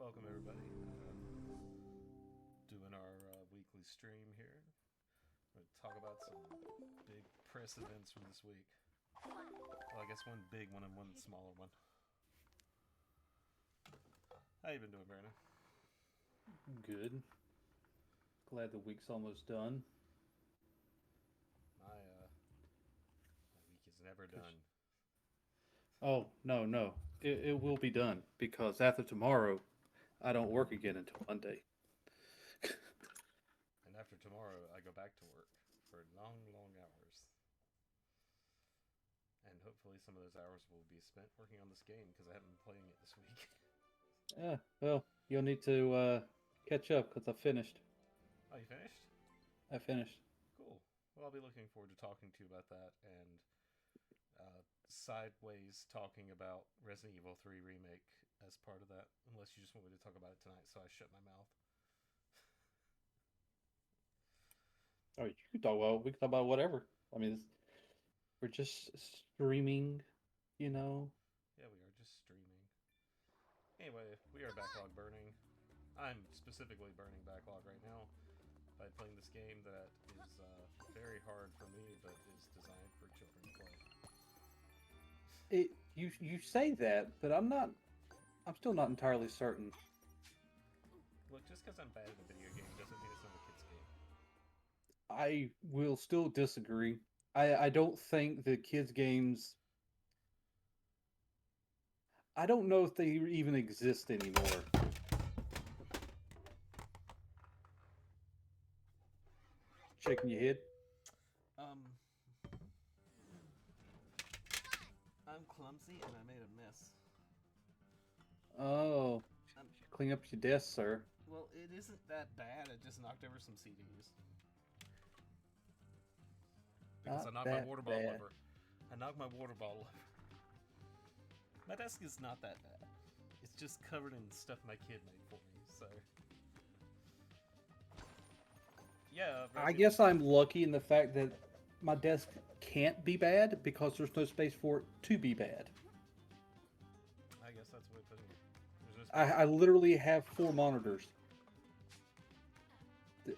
Welcome everybody. Doing our weekly stream here. We're going to talk about some big press events from this week. Well, I guess one big one and one smaller one. How you been doing, Brandon? Good. Glad the week's almost done. My week is never done. Oh, no, no. It will be done because after tomorrow, I don't work again until Monday. And after tomorrow, I go back to work for long, long hours. And hopefully some of those hours will be spent working on this game because I haven't been playing it this week. Well, you'll need to catch up because I finished. Oh, you finished? I finished. Cool. Well, I'll be looking forward to talking to you about that and sideways talking about Resident Evil 3 Remake as part of that, unless you just want me to talk about it tonight, so I shut my mouth. Oh, you can talk about. We can talk about whatever. I mean, we're just streaming, you know. Yeah, we are just streaming. Anyway, we are backlog burning. I'm specifically burning backlog right now by playing this game that is very hard for me, but is designed for children to play. You say that, but I'm not. I'm still not entirely certain. Look, just because I'm bad at a video game doesn't mean it's not a kid's game. I will still disagree. I don't think the kids games. I don't know if they even exist anymore. Shaking your head. Um, I'm clumsy and I made a mess. Oh, Um, clean up your desk, sir. well, it isn't that bad. I just knocked over some CDs. Because Not I knocked my that water bottle bad. over. I knocked my water bottle over. My desk is not that bad. It's just covered in stuff my kid made for me. So yeah, I Resident. guess I'm lucky in the fact that my desk can't be bad because there's no space for it to be bad. I guess that's the way of putting it. There's no I, space for I it. literally have four monitors,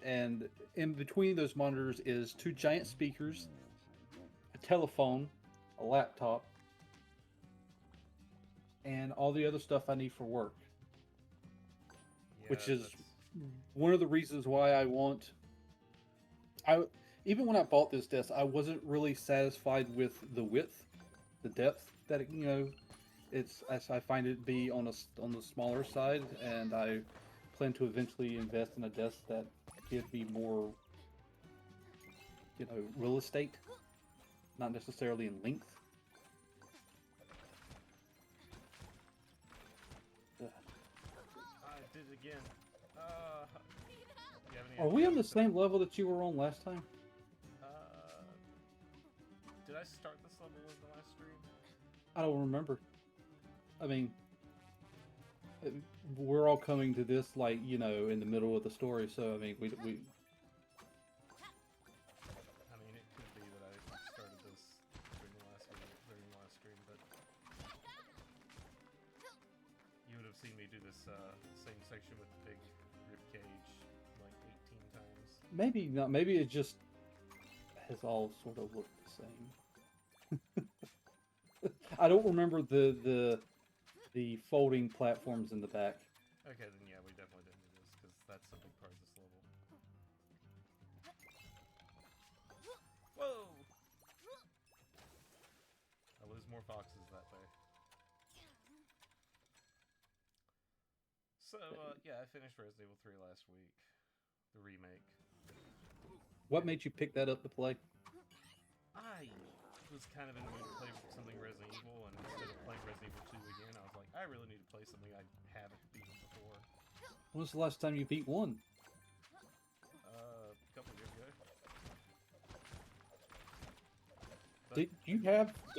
and in between those monitors is two giant speakers, a telephone, a laptop, and all the other stuff I need for work. Which Yeah, is that's one of the reasons why I want. I even when I bought this desk, I wasn't really satisfied with the width, the depth that it's as I find it be on the smaller side, and I plan to eventually invest in a desk that give me more, real estate, not necessarily in length. Ugh. I did it again. Uh, you have any Are we idea on how the much? same level that you were on last time? Uh, did I start this level in the last stream? I don't remember. I mean, uh, we're all coming to this like in the middle of the story, so I mean we I mean, it could be that I started this during the last stream, but you would have seen me do this same section with the big rib cage like 18 times. maybe not. Maybe it just has all sort of looked the same. I don't remember the folding platforms in the back. Okay, then yeah, we definitely didn't do this because that's a big part of this level. Whoa! I lose more foxes that way. So yeah, I finished Resident Evil 3 last week, the remake. What made you pick that up to play? I was kind of in the mood to play something Resident Evil, and instead of playing Resident Evil 2 again, I was like, I really need to play something I haven't beaten before. When was the last time you beat one? A couple years ago. But Do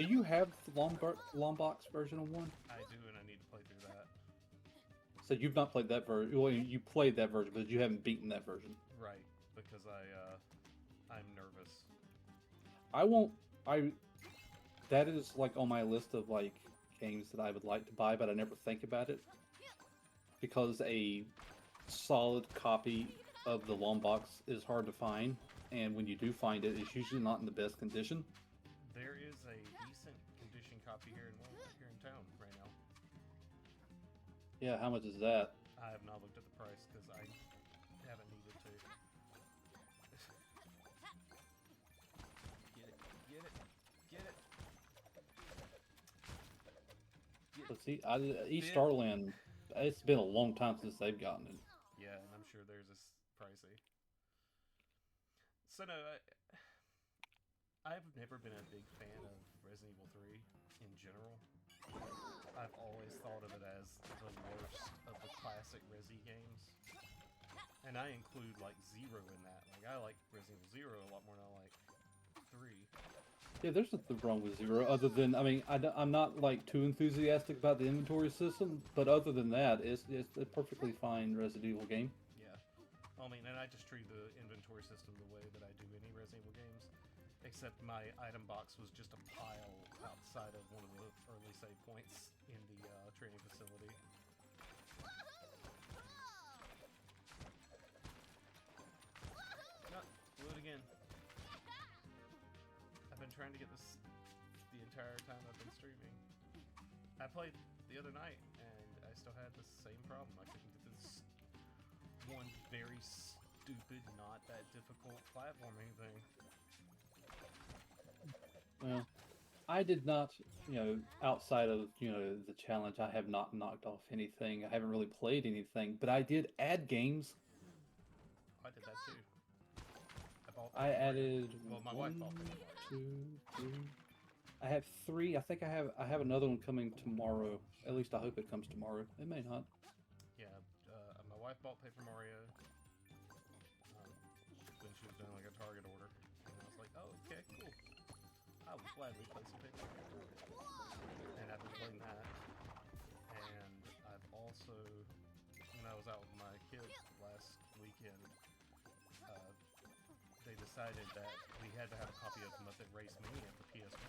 you have the long box version of one? I do, and I need to play through that. So you've not played that version. Well, you played that version, but you haven't beaten that version. Right, because I'm nervous. I won't. I That is like on my list of like games that I would like to buy, but I never think about it. because a solid copy of the long box is hard to find, and when you do find it, it's usually not in the best condition. There is a decent condition copy here here in town right now. Yeah, how much is that? I have not looked at the price because I haven't needed to. Get it, get it, get it. Let's see, East Starland, it's been a long time since they've gotten it. Yeah, and I'm sure theirs is pricey. So no, I've never been a big fan of Resident Evil 3 in general. I've always thought of it as the worst of the classic Resi games. And I include, like, Zero in that. Like, I like Resident Evil 0 a lot more than I like 3. Yeah, there's nothing wrong with Zero, other than, I mean, I'm not, like, too enthusiastic about the inventory system, but other than that, it's a perfectly fine Resident Evil game. Yeah. I mean, and I just treat the inventory system the way that I do any Resident Evil games. Except my item box was just a pile outside of one of the early save points in the training facility. No, blew it again. I've been trying to get this the entire time I've been streaming. I played the other night and I still had the same problem. I couldn't get this one very stupid, not that difficult platforming thing. Well, I did not, outside of, the challenge, I have not knocked off anything. I haven't really played anything, but I did add games. I did that too. I added well, my wife bought them. 2, 3. I have 3. I think I have another one coming tomorrow. At least I hope it comes tomorrow. It may not. Yeah, my wife bought Paper Mario when she was doing like a Target order, and I was like, oh, okay, cool. I would gladly play some Paper Mario. And I've been playing that. And I've also, when I was out with my kids last weekend, they decided that we had to have a copy of Muppet Race Mania for PS1.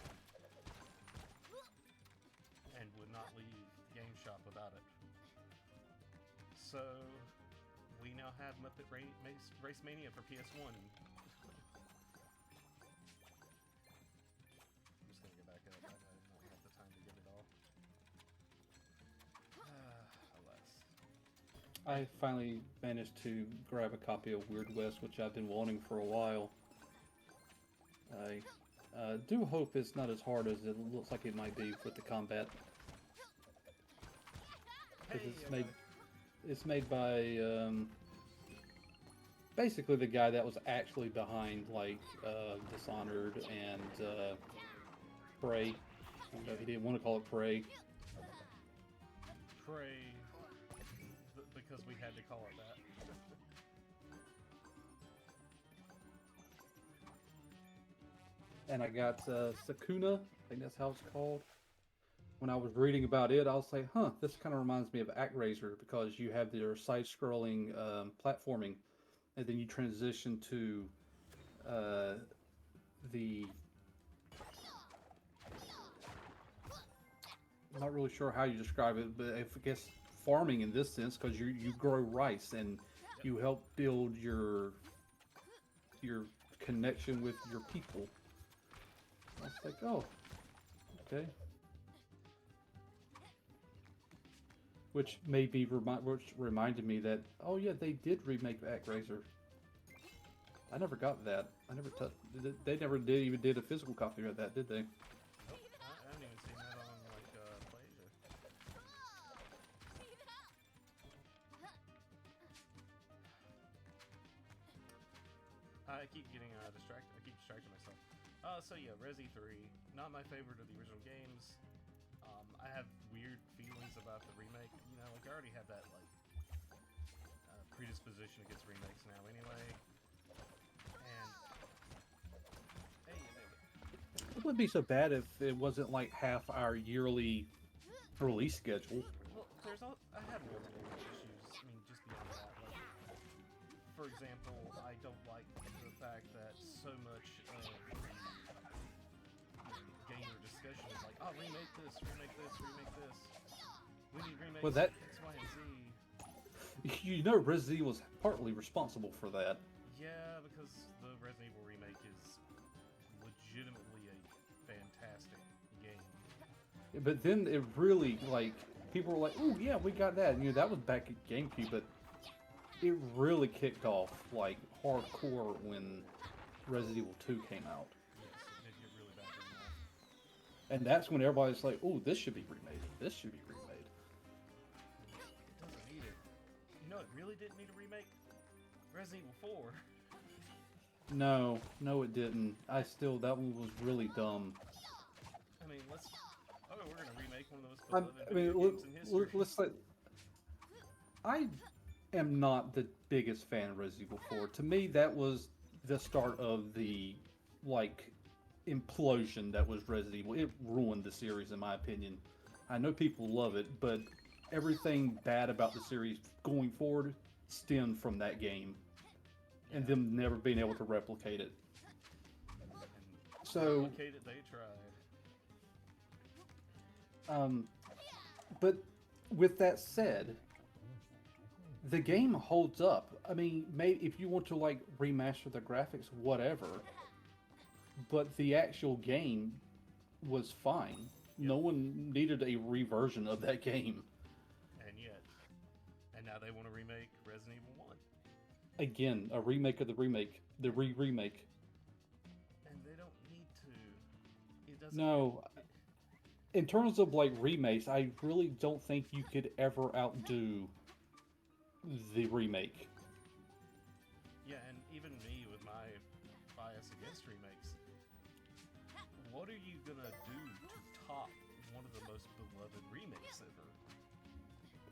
And would not leave Game Shop without it. So, we now have Muppet Race Mania for PS1. I'm just gonna get back up. I don't have the time to get it all. Alas. I finally managed to grab a copy of Weird West, which I've been wanting for a while. I do hope it's not as hard as it looks like it might be with the combat. Because it's made by basically the guy that was actually behind like Dishonored and Prey. He didn't want to call it Prey. Prey, because we had to call it that. And I got Sakuna, I think that's how it's called. When I was reading about it, I was like, huh, this kind of reminds me of ActRaiser, because you have your side-scrolling platforming, and then you transition to the... I'm not really sure how you describe it, but I guess farming in this sense, because you grow rice, and you help build your connection with your people. I was like, oh, okay. Which reminded me that, oh yeah, they did remake ActRaiser. I never got that. I never touched. They never even did a physical copy of that, did they? Nope. I haven't even seen that on like PlayAsia. I keep getting distracted. I keep distracting myself. So yeah, Resi 3, not my favorite of the original games. I have weird feelings about the remake. You know, like I already have that like predisposition against remakes now anyway. And hey, It wouldn't be so bad if it wasn't like half our yearly release schedule. well, I have multiple issues. I mean, just beyond that, like for example, I don't like the fact that so much of gamer discussion is like, oh, remake this, remake this, remake this. We need remakes Well, that- X, Y, and Z. You know, Resident Evil was partly responsible for that. Yeah, because the Resident Evil remake is legitimately a fantastic game. But then it really, like, people were like, "Oh yeah, we got that." And, that was back at GameCube, but it really kicked off like hardcore when Resident Evil 2 came out, Yes, it did get really bad during that. and that's when everybody's like, "Oh, this should be remade. This should be remade." It doesn't need it. You know, it really didn't need a remake. Resident Evil 4. No, no, it didn't. That one was really dumb. I mean, we're gonna remake one of the most I beloved mean, video games in history. let's like, I am not the biggest fan of Resident Evil 4. To me, that was the start of the like implosion that was Resident Evil. It ruined the series, in my opinion. I know people love it, but everything bad about the series going forward stemmed from that game, and them never being able to replicate it. And So, replicate it, they tried. but with that said, the game holds up. I mean, maybe if you want to like remaster the graphics, whatever. But the actual game was fine. No one needed a reversion of that game. And now they want to remake Resident Evil 1. Again, a remake of the remake, the remake. And they don't need to. It doesn't. No, in terms of like remakes, I really don't think you could ever outdo the remake. Yeah, and even me with my bias against remakes, what are you gonna do to top one of the most beloved remakes ever?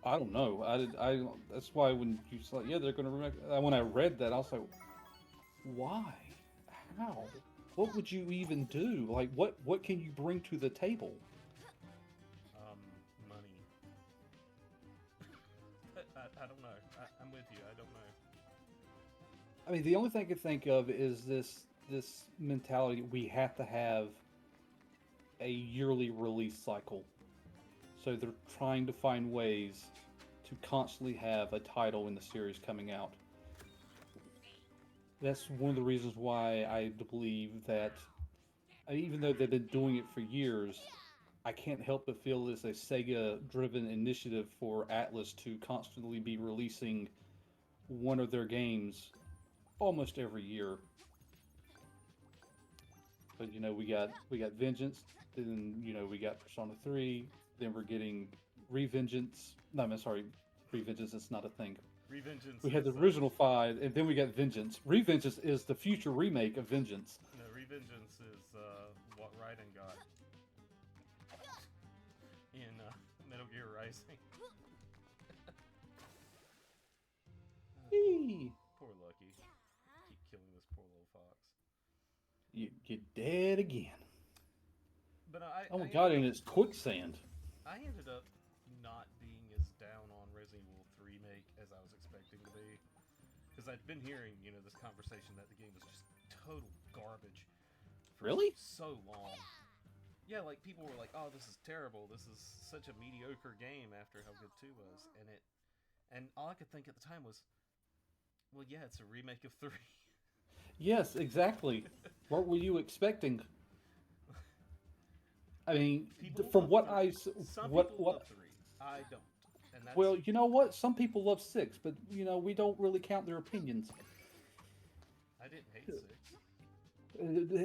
I don't know. That's why when you said, yeah, they're going to remake. When I read that, I was like, why? How? What would you even do? Like, what can you bring to the table? Money. I don't know. I'm with you. I don't know. I mean, the only thing I could think of is this mentality. We have to have a yearly release cycle. So they're trying to find ways to constantly have a title in the series coming out. That's one of the reasons why I believe that, even though they've been doing it for years, I can't help but feel it's a Sega-driven initiative for Atlas to constantly be releasing one of their games almost every year. But we got Vengeance, then we got Persona 3, then we're getting Revengeance. No, I'm sorry, Revengeance is not a thing. Revengeance. We had the original 5, and then we got Vengeance. Revengeance is the future remake of Vengeance. No, Revengeance is what Raiden got in Metal Gear Rising. Poor Lucky. Keep killing this poor little fox. You're dead again. But oh my god, and it's quicksand. I ended up not being as down on Resident Evil 3 remake as I was expecting to be. Because I'd been hearing, this conversation that the game was just total garbage. Really? So long. Yeah, like people were like, "Oh, this is terrible. This is such a mediocre game." After how good 2 was, and all I could think at the time was, "Well, yeah, it's a remake of 3." Yes, exactly. What were you expecting? I mean, from what I some people love 3. I don't. And that's... Well, you know what? Some people love 6, but we don't really count their opinions. I didn't hate 6.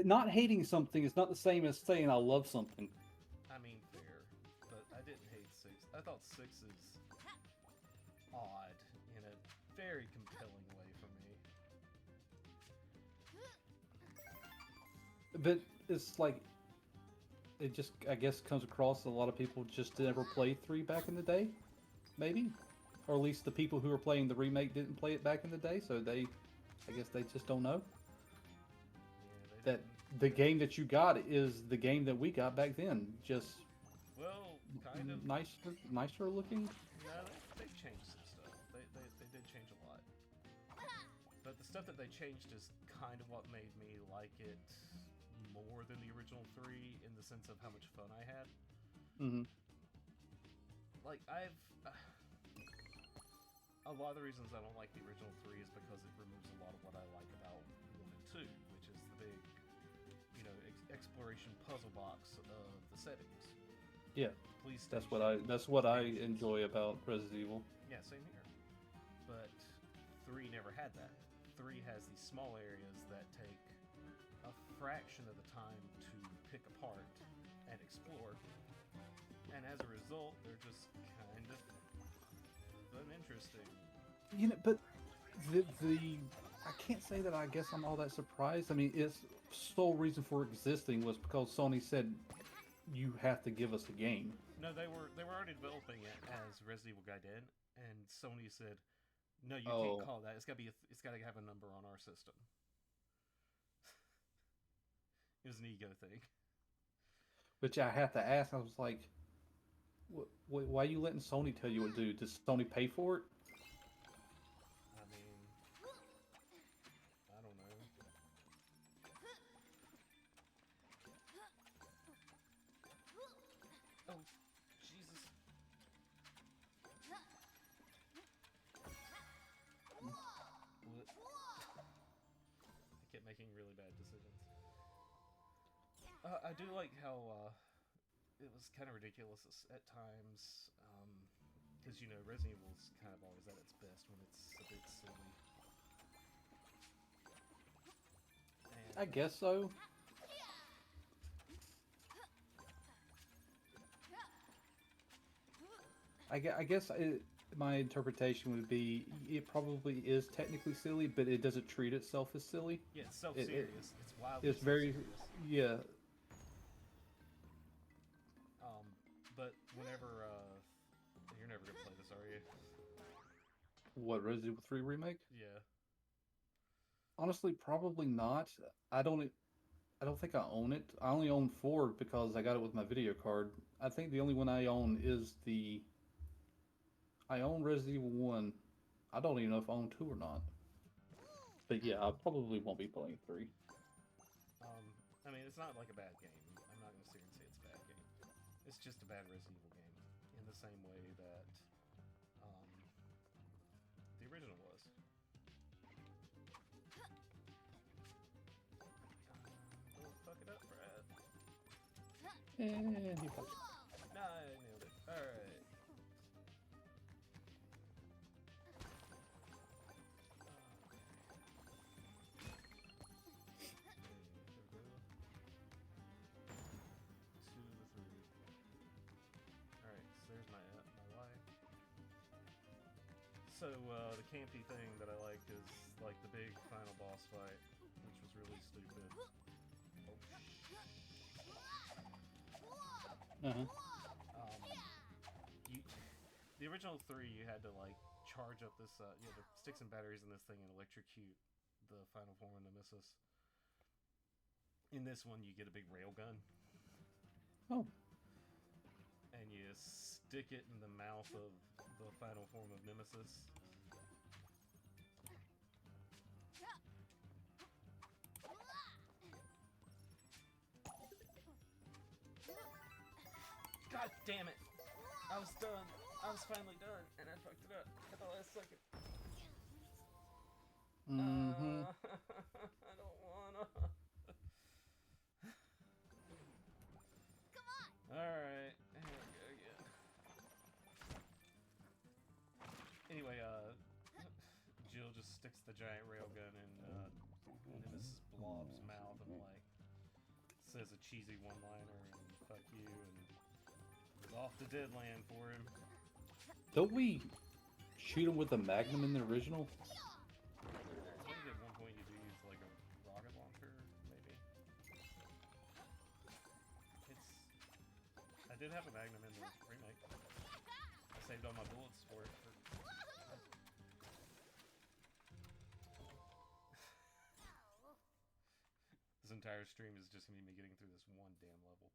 Not hating something is not the same as saying I love something. I mean, fair, but I didn't hate 6. I thought 6 is odd in a very compelling way for me. But it's like, it just, I guess, comes across a lot of people just never played 3 back in the day, maybe? Or at least the people who are playing the remake didn't play it back in the day, so I guess they just don't know. Yeah, that the game that you got is the game that we got back then, just kind of nicer looking. No, they've changed some stuff. They did change a lot, but the stuff that they changed is kind of what made me like it more than the original 3 in the sense of how much fun I had. Mm-hmm. Like a a lot of the reasons I don't like the original 3 is because it removes a lot of what I like about 1 and 2, which is the big, exploration puzzle box of the settings. Yeah, Police that's station, what I mansions. enjoy about Resident Evil. Yeah, same here. But 3 never had that. 3 has these small areas that take a fraction of the time to pick apart and explore, and as a result, they're just kind of uninteresting. But the I can't say that I guess I'm all that surprised. I mean, its sole reason for existing was because Sony said you have to give us a game. No, they were already developing it as Resident Evil Gaiden, and Sony said, "No, you Oh, can't call that. It's got to have a number on our system." It was an ego thing. which I have to ask. I was like, why are you letting Sony tell you what to do? Does Sony pay for it? I mean, I don't know. Oh, Jesus. What? I kept making really bad decisions. I do like how it was kind of ridiculous at times, because Resident Evil's kind of always at its best when it's a bit silly. And, I guess so. I guess my interpretation would be it probably is technically silly, but it doesn't treat itself as silly. yeah, it's self-serious. It's wildly It's very, self-serious. yeah. But whenever you're never gonna play this, are you? What, Resident Evil 3 remake? Yeah. Honestly, probably not. I don't. I don't think I own it. I only own 4 because I got it with my video card. I think the only one I own is the. I own Resident Evil 1. I don't even know if I own 2 or not. But yeah, I probably won't be playing 3. I mean, it's not like a bad game. I'm not gonna sit here and say it's a bad game. It's just a bad Resident Evil game, in the same way that the original was. Don't fuck it up, Brad. And he fucked. Nah, I nailed it. Alright. So, the campy thing that I like is, like, the big final boss fight, which was really stupid. Uh-huh. The original 3, you had to, like, charge up this, you had to stick some batteries in this thing and electrocute the final form of Nemesis. In this one, you get a big railgun. Oh. And you stick it in the mouth of the final form of Nemesis. God damn it! I was done. I was finally done, and I fucked it up at the last second. Mm-hmm. I don't wanna. Alright, here we go again. Anyway, Jill just sticks the giant railgun in Nemesis Blob's mouth and, like, says a cheesy one-liner and fuck you, and is off to Deadland for him. Don't we shoot him with a Magnum in the original? I think at one point you do use, like, a rocket launcher, maybe. I did have a Magnum in the remake. I saved all my bullets for it. This entire stream is just me getting through this one damn level.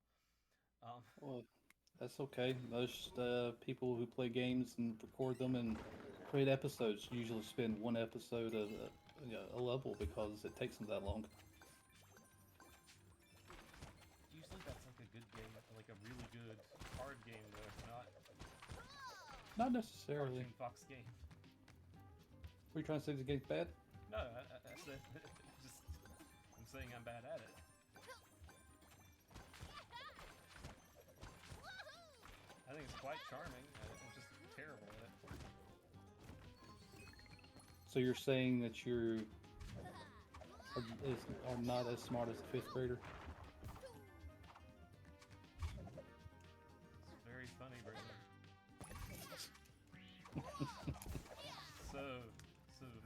Well, that's okay. Most people who play games and record them and create episodes usually spend one episode of a level because it takes them that long. Usually that's like a good game, like a really good hard game, though, not Not necessarily. Cartoon Fox game. Were you trying to say the game's bad? No, I said just I'm saying I'm bad at it. I think it's quite charming. I'm just terrible at it. So you're saying that you are not as smart as a fifth grader? It's very funny, Brandon. so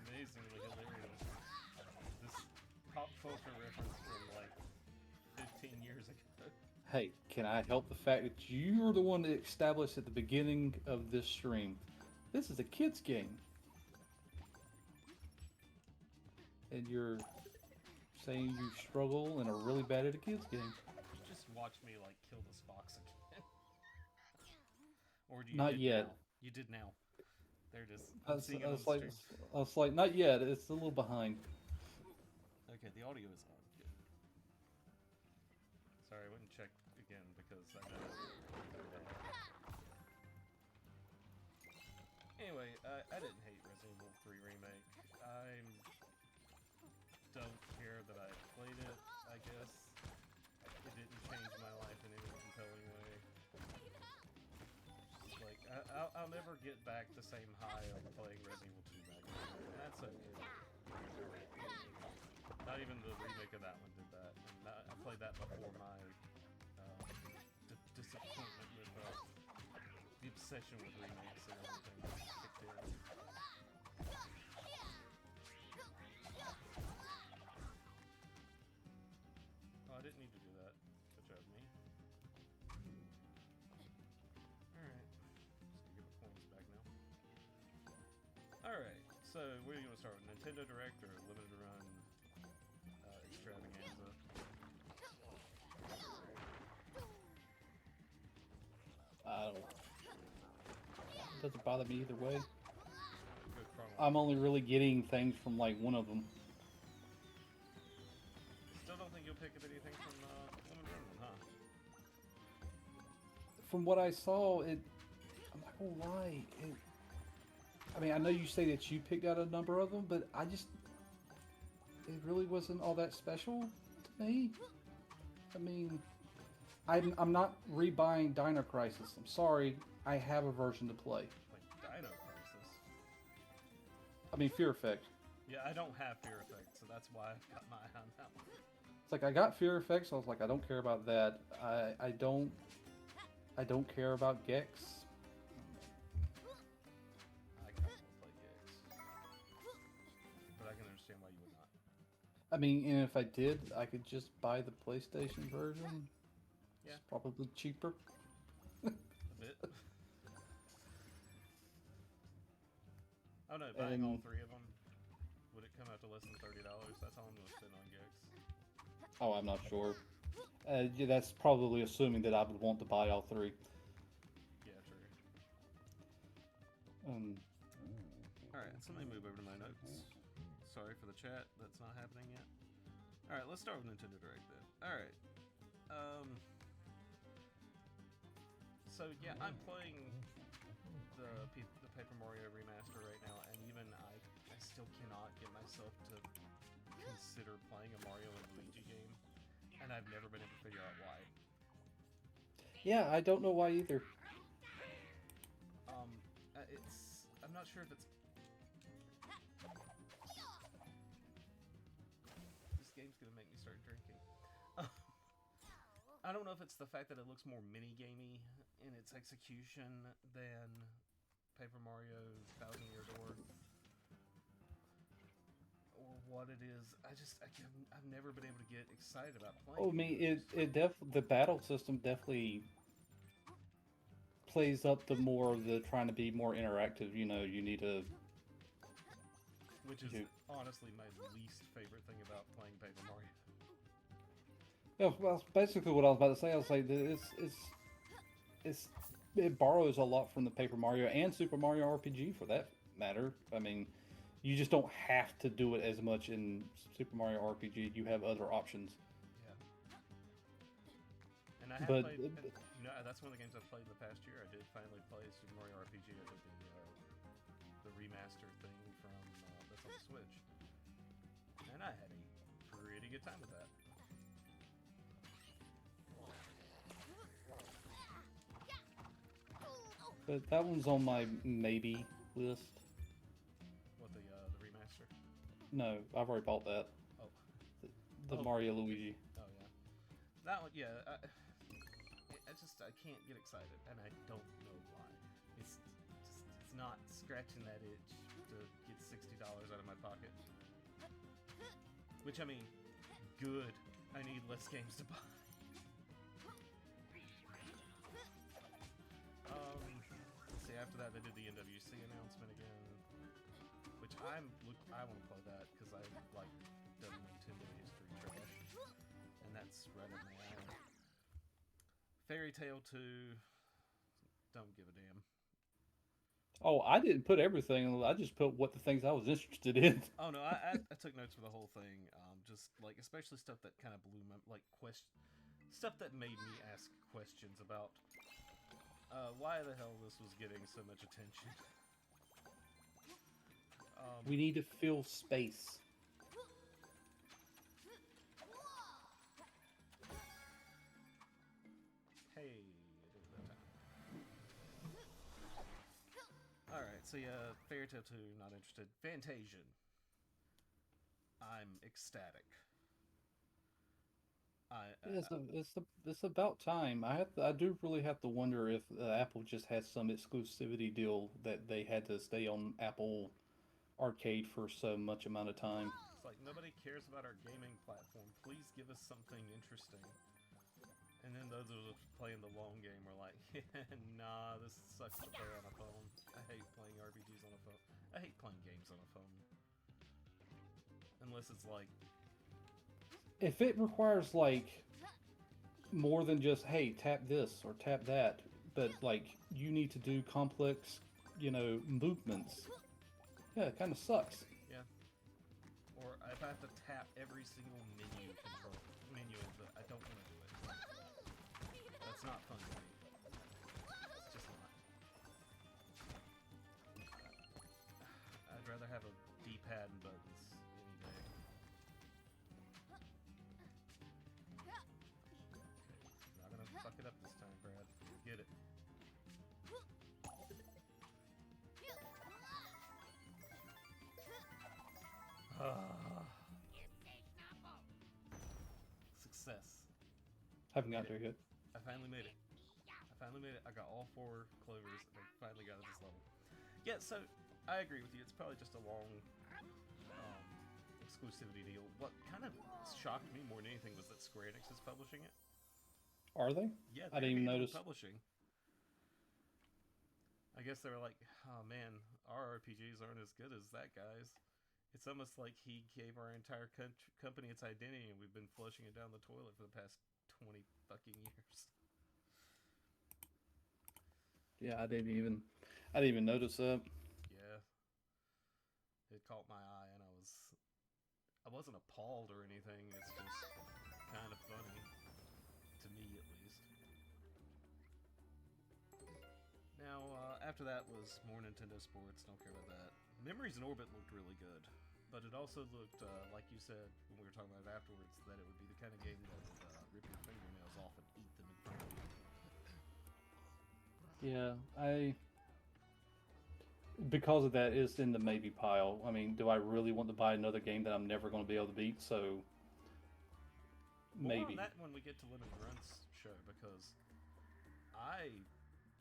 amazingly hilarious. This pop culture reference from like 15 years ago. Hey, can I help the fact that you're the one that established at the beginning of this stream? This is a kid's game. And you're saying you struggle and are really bad at a kid's game. Just watch me like kill this fox again. Or do you Not did yet. Now? You did now. There it is. I I'm was, seeing it I on was the like, stream. I was like, not yet. It's a little behind. Okay, the audio is on. Good. Sorry, I went and checked again because I know. Anyway, I didn't hate Resident Evil 3 Remake. I don't care that I played it, I guess. It didn't change my life in any compelling way. Just like, I'll never get back the same high of playing Resident Evil 2 back then. And that's okay. Not even the remake of that one did that. And I played that before my disappointment with the obsession with remakes and everything kicked in. Oh, I didn't need to do that. Good job, me. Alright. Just to give my points back now. Alright, so where are you going to start with? Nintendo Direct or Limited Run Extravaganza? I don't. It doesn't bother me either way. Good chronology. I'm only really getting things from like one of them. Still don't think you'll pick up anything from Limited Run, huh? From what I saw, I'm not gonna lie. I mean, I know you say that you picked out a number of them, but it really wasn't all that special to me. I mean, I'm not rebuying Dino Crisis. I'm sorry, I have a version to play. Like Dino Crisis. I mean, Fear Effect. Yeah, I don't have Fear Effect, so that's why I've got my eye on that one. It's like I got Fear Effect, so I was like, I don't care about that. I don't care about Gex. I kind of want to play Gex. But I can understand why you would not. I mean, and if I did, I could just buy the PlayStation version. Yeah. It's probably cheaper. A bit. Oh no, buying all three of them, would it come out to less than $30? That's all I'm going to spend on Gex. Oh, I'm not sure. Yeah, that's probably assuming that I would want to buy all three. Yeah, true. Alright, so let me move over to my notes. Sorry for the chat, that's not happening yet. Alright, let's start with Nintendo Direct then. Alright. So yeah, I'm playing the Paper Mario remaster right now, and even I still cannot get myself to consider playing a Mario and Luigi game, and I've never been able to figure out why. Yeah, I don't know why either. I'm not sure if it's... This game's gonna make me start drinking. I don't know if it's the fact that it looks more mini-gamey in its execution than Paper Mario Thousand Year Door, or what it is. I've never been able to get excited about playing. Oh, I mean, the battle system definitely plays up the more of the trying to be more interactive. You know, you need to. Which is honestly my least favorite thing about playing Paper Mario. Yeah, well, basically what I was about to say. I was like, it borrows a lot from the Paper Mario and Super Mario RPG for that matter. I mean, you just don't have to do it as much in Super Mario RPG. You have other options. Yeah. And I have played. You know, that's one of the games I've played in the past year. I did finally play Super Mario RPG. I did the remaster thing from Switch. And I had a pretty good time with that. But that one's on my maybe list. What, the remaster? No, I've already bought that. Oh. The Oh. Mario Luigi. Oh, yeah. That one, yeah. I can't get excited, and I don't know why. It's not scratching that itch to get $60 out of my pocket. Which, I mean, good. I need less games to buy. Let's see, after that they did the NWC announcement again, which I want to play that because I like the Nintendo history trash, and that's right up my alley. Fairy Tail 2, don't give a damn. Oh, I didn't put everything. I just put what the things I was interested in. Oh no, I took notes for the whole thing. Just like especially stuff that kind of blew my stuff that made me ask questions about why the hell this was getting so much attention. We need to fill space. Hey, I did it that time. Alright, so yeah, Fairy Tail 2, not interested. Fantasian. I'm ecstatic. It's about time. I do really have to wonder if Apple just had some exclusivity deal that they had to stay on Apple Arcade for so much amount of time. It's like, nobody cares about our gaming platform. Please give us something interesting. And then those of us playing the long game were like, yeah, nah, this sucks to play on a phone. I hate playing RPGs on a phone. I hate playing games on a phone. Unless it's like... If it requires, like, more than just, hey, tap this or tap that, but, like, you need to do complex, movements, yeah, it kind of sucks. Yeah. Or if I have to tap every single menu, I don't want to do it. That's not fun to me. It's just not. I'd rather have a D-pad and buttons any day. Okay, not gonna fuck it up this time, Brad. Get it. Success. Haven't got there yet. I finally made it. I got all 4 clovers, and I finally got to this level. Yeah, so I agree with you. It's probably just a long exclusivity deal. What kind of shocked me more than anything was that Square Enix is publishing it. Are they? Yeah, I didn't even notice. Publishing. I guess they were like, oh man, our RPGs aren't as good as that guy's. It's almost like he gave our entire company its identity, and we've been flushing it down the toilet for the past 20 fucking years. Yeah, I didn't even notice that. Yeah, it caught my eye, and I wasn't appalled or anything. It's just kind of funny to me, at least. Now, after that was more Nintendo Sports. Don't care about that. Memories in Orbit looked really good, but it also looked, like you said when we were talking about it afterwards, that it would be the kind of game that would rip your fingernails off and eat them in front of you. Yeah, because of that, it's in the maybe pile. I mean, do I really want to buy another game that I'm never going to be able to beat? So, maybe. More on that when we get to Limited Runs show, because I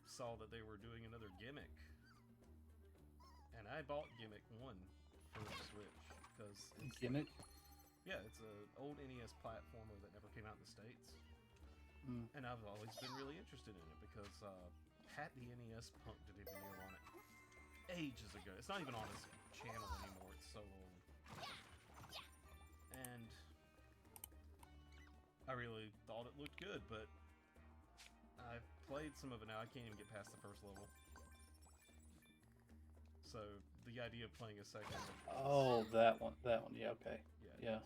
saw that they were doing another gimmick. And I bought Gimmick 1 for the Switch, because Gimmick? Yeah, it's an old NES platformer that never came out in the States. Mm. And I've always been really interested in it, because Pat the NES Punk did a video on it ages ago. It's not even on his channel anymore, it's so old. And I really thought it looked good, but I played some of it now. I can't even get past the first level. So the idea of playing a second. Oh, that one. Yeah, okay. Yeah.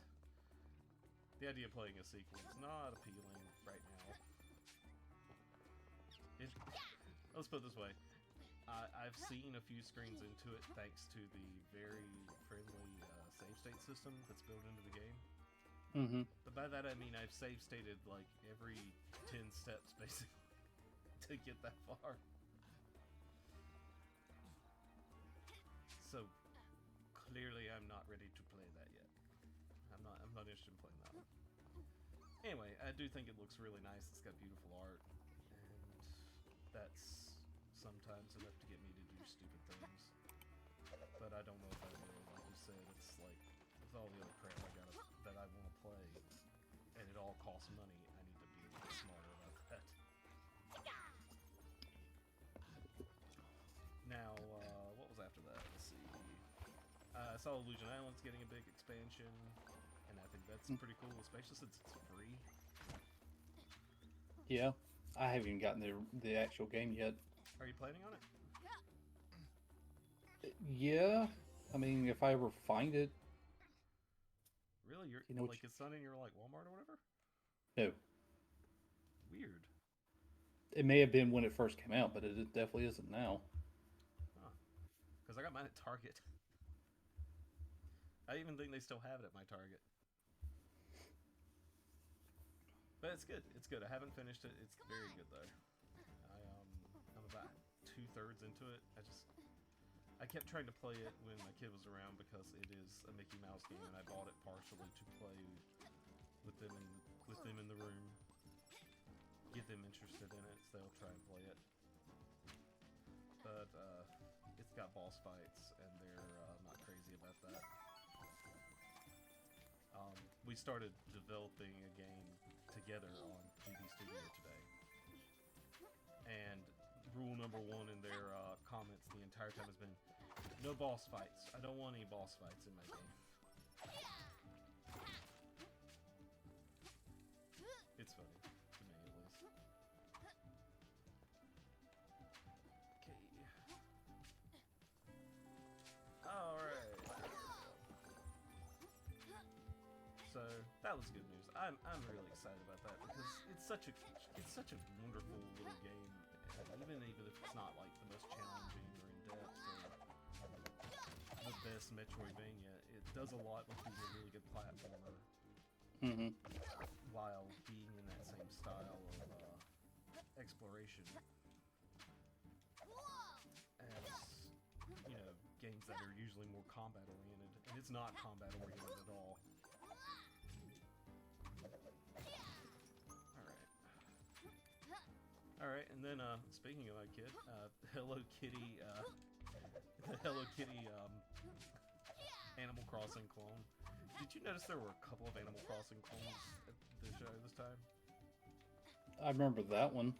The idea of playing a sequel is not appealing right now. Let's put it this way. I've seen a few screens into it thanks to the very friendly system that's built into the game. Mm-hmm. But by that I mean I've save stated like every 10 steps basically to get that far. So clearly I'm not ready to play that yet. I'm not interested in playing that one. Anyway, I do think it looks really nice. It's got beautiful art, and that's sometimes enough to get me to do stupid things. But I don't know if I will. Like you said, it's like with all the other crap that I want to play, and it all costs money. I need to be a little smarter about that. Now, what was after that? Let's see. I saw Illusion Island's getting a big expansion, and I think that's pretty cool, especially since it's free. Yeah, I haven't even gotten the actual game yet. Are you planning on it? Yeah, I mean, if I ever find it. Really? You're You know like it's not in your like Walmart or whatever? No, Weird. it may have been when it first came out, but it definitely isn't now. Huh. Because I got mine at Target. I even think they still have it at my Target. But it's good. It's good. I haven't finished it. It's very good though. I'm about 2/3 into it. I kept trying to play it when my kid was around because it is a Mickey Mouse game, and I bought it partially to play with them in the room, get them interested in it, so they'll try and play it. But it's got boss fights, and they're not crazy about that. We started developing a game together on GB Studio today, and rule number 1 in their comments the entire time has been, no boss fights. I don't want any boss fights in my game. It's funny, to me at least. Okay. Alright. So, that was good news. I'm really excited about that because it's such a wonderful little game. Even if it's not like the most challenging or in-depth or the best Metroidvania, it does a lot with being a really good platformer while being in that same style of exploration as, you know, games that are usually more combat oriented, and it's not combat oriented at all. Alright, and then, speaking of my kid, Hello Kitty, the Hello Kitty, Animal Crossing clone. Did you notice there were a couple of Animal Crossing clones at the show this time? I remember that one.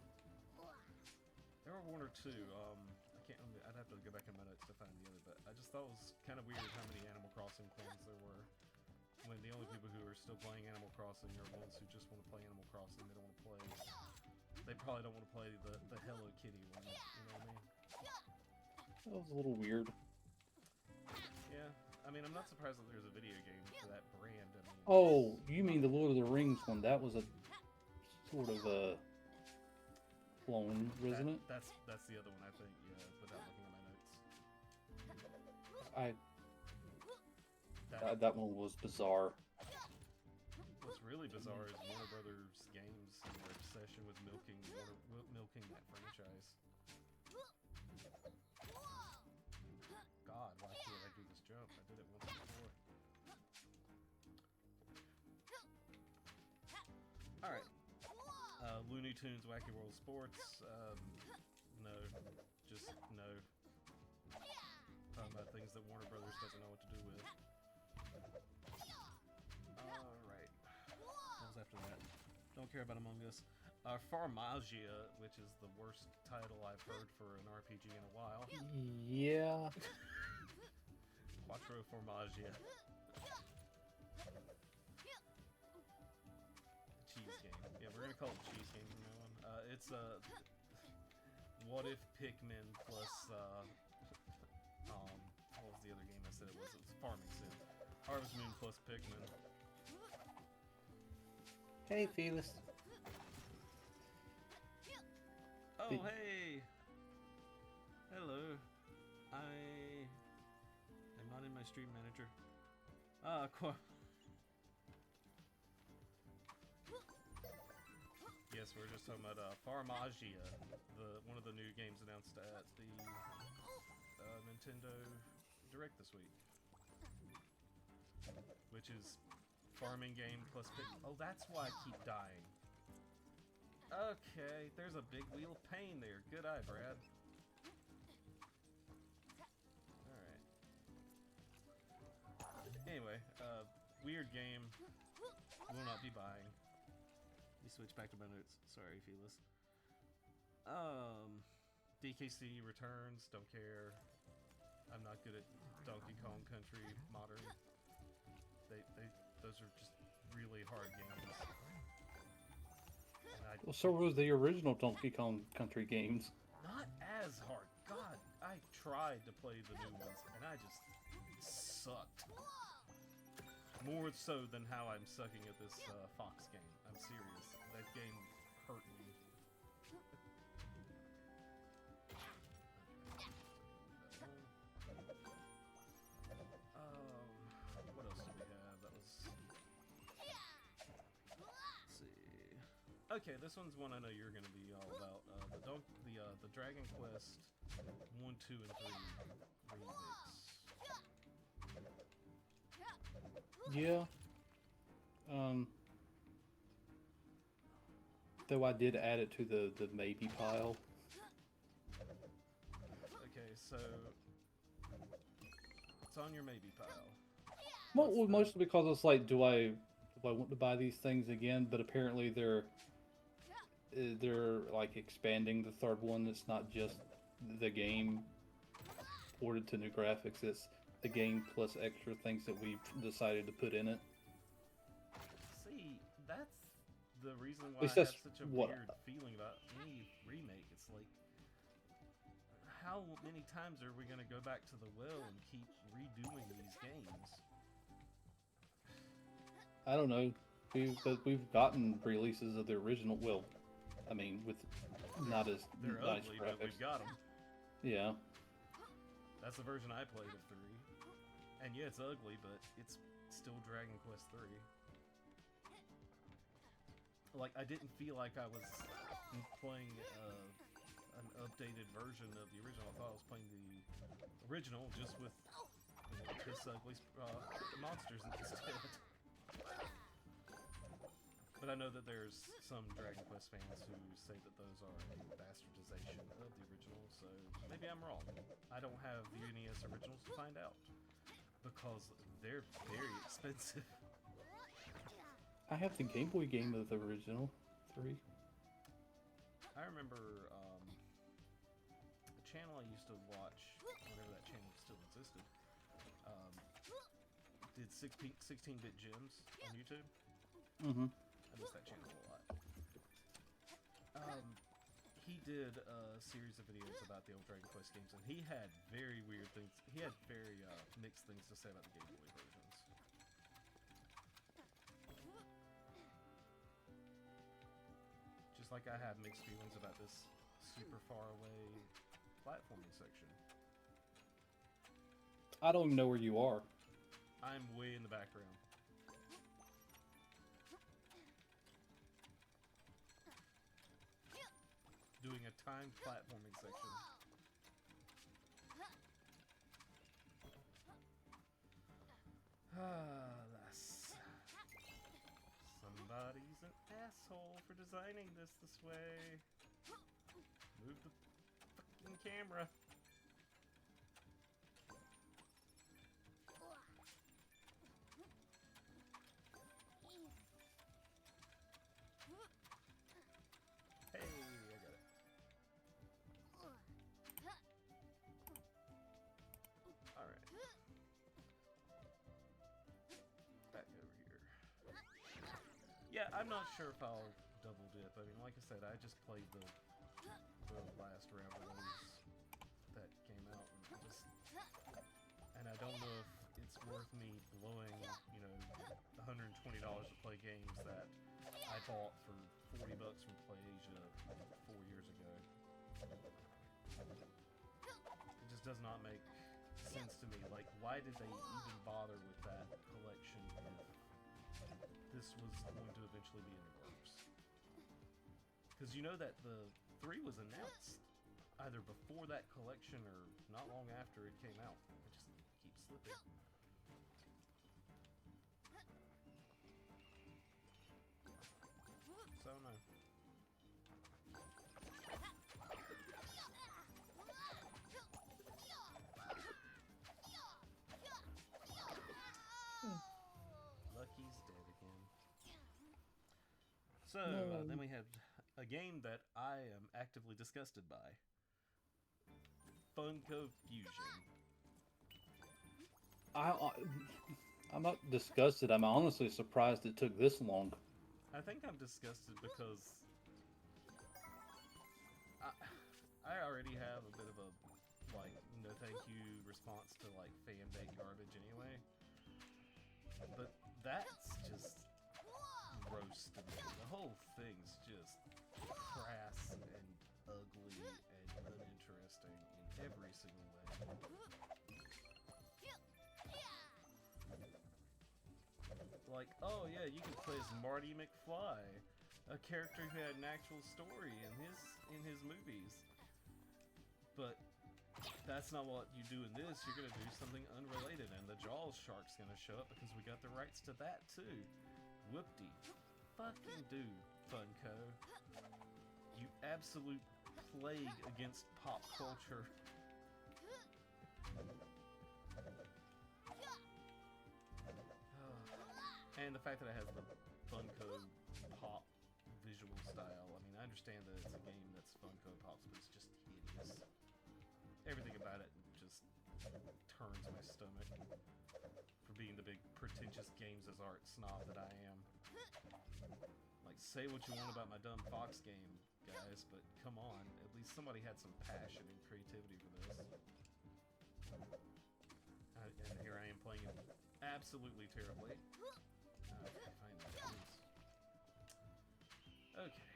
There were 1 or 2, I can't remember, I'd have to go back in my notes to find the other, but I just thought it was kind of weird how many Animal Crossing clones there were, when the only people who are still playing Animal Crossing are ones who just want to play Animal Crossing, they don't want to play... They probably don't want to play the Hello Kitty one, you know what I mean? That was a little weird. Yeah, I mean, I'm not surprised that there's a video game for that brand. I mean, Oh, you mean the Lord of the Rings one? That was a sort of a clone, wasn't it? That's the other one, I think, yeah, without looking at my notes. That one was bizarre. What's really bizarre is Warner Brothers Games and their obsession with milking that franchise. God, why can't I do this jump? I did it once before. Alright. Looney Tunes Wacky World Sports. No. Just no. Talking about things that Warner Brothers doesn't know what to do with. Alright. What was after that? Don't care about Among Us. Farmagia, which is the worst title I've heard for an RPG in a while. Yeah. Quattro Formagia. Cheese game. Yeah, we're gonna call it cheese game from now on. It's what if Pikmin plus what was the other game I said it was? It was Farming Sim. Harvest Moon plus Pikmin. Hey, Felis. Oh, hey! Hello. I am not in my stream manager. Cool. Yes, we're just talking about Farmagia, one of the new games announced at the Nintendo Direct this week, which is farming game plus big. Oh, that's why I keep dying. Okay, there's a big wheel of pain there. Good eye, Brad. Alright. Anyway, weird game. Will not be buying. Let me switch back to my notes. Sorry, Felis. DKC returns. Don't care. I'm not good at Donkey Kong Country Modern. Those are just really hard games. Well, so was the original Donkey Kong Country games. Not as hard. God, I tried to play the new ones, and I just sucked. More so than how I'm sucking at this Fox game. I'm serious. That game hurt me. What else do we have? That was... Let's see. Okay, this one's one I know you're going to be all about. The Dragon Quest 1, 2, and 3 remakes. Yeah. Though I did add it to the maybe pile. Okay, so it's on your maybe pile. Well, mostly because it's like, do I want to buy these things again? But apparently they're like expanding the third one. It's not just the game ported to new graphics. It's the game plus extra things that we've decided to put in it. See, that's the reason why I least have that's such a what- weird feeling about any remake. It's like, how many times are we going to go back to the well and keep redoing these games? I don't know. We've gotten releases of the original. Well, I mean, with not as They're nice ugly, but graphics. we've got them. Yeah. That's the version I played of 3. And yeah, it's ugly, but it's still Dragon Quest 3. Like, I didn't feel like I was playing an updated version of the original. I thought I was playing the original, just with piss ugly monsters instead. But I know that there's some Dragon Quest fans who say that those are a bastardization of the original, so maybe I'm wrong. I don't have the NES originals to find out, because they're very expensive. I have the Game Boy game of the original 3. I remember a channel I used to watch, whenever that channel still existed, did 16-bit gems on YouTube. Mm-hmm. I miss that channel a lot. He did a series of videos about the old Dragon Quest games, and he had very weird things. He had very mixed things to say about the Game Boy versions. Just like I have mixed feelings about this super far away platforming section. I don't even know where you are. I'm way in the background. Doing a timed platforming section. Somebody's an asshole for designing this way. Move the fucking camera. Hey, I got it. Alright. Back over here. Yeah, I'm not sure if I'll double dip. I mean, like I said, I just played the last round of those that came out, and I don't know if it's worth me blowing, you know, $120 to play games that I bought for $40 from PlayAsia 4 years ago. It just does not make sense to me. Like, why did they even bother with that collection? this was going to eventually be in the works. Because you know that the 3 was announced either before that collection or not long after it came out. It just keeps slipping. So no. Lucky's dead again. So No. then we have a game that I am actively disgusted by. Funko Fusion. I'm not disgusted. I'm honestly surprised it took this long. I think I'm disgusted because I already have a bit of a like no thank you response to like fan bait garbage anyway. But that's just gross to me. The whole thing's just crass and ugly and uninteresting in every single way. Like, oh yeah, you can play as Marty McFly, a character who had an actual story in his movies. But that's not what you do in this. You're gonna do something unrelated, and the Jaws shark's gonna show up because we got the rights to that too. Whoop-de. Fucking do, Funko. You absolute plague against pop culture. And the fact that it has the Funko Pop visual style. I mean, I understand that it's a game that's Funko Pops, but it's just hideous. Everything about it just turns my stomach for being the big pretentious games as art snob that I am. Like, say what you want about my dumb Fox game, guys, but come on, at least somebody had some passion and creativity for this. And here I am playing it absolutely terribly. Fine, please. Okay.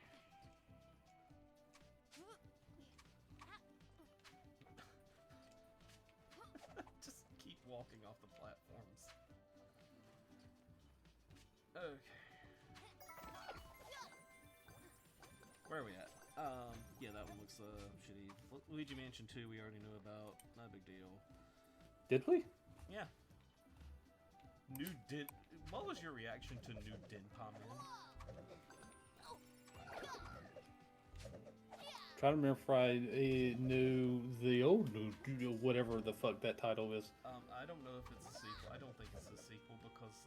Just keep walking off the platforms. Okay. Where are we at? Yeah, that one looks shitty. Luigi Mansion 2 we already knew about. Not a big deal. Did we? Yeah. What was your reaction to New Denpa Man? Trying to remember if I knew the old whatever the fuck that title is. I don't know if it's a sequel. I don't think it's a sequel because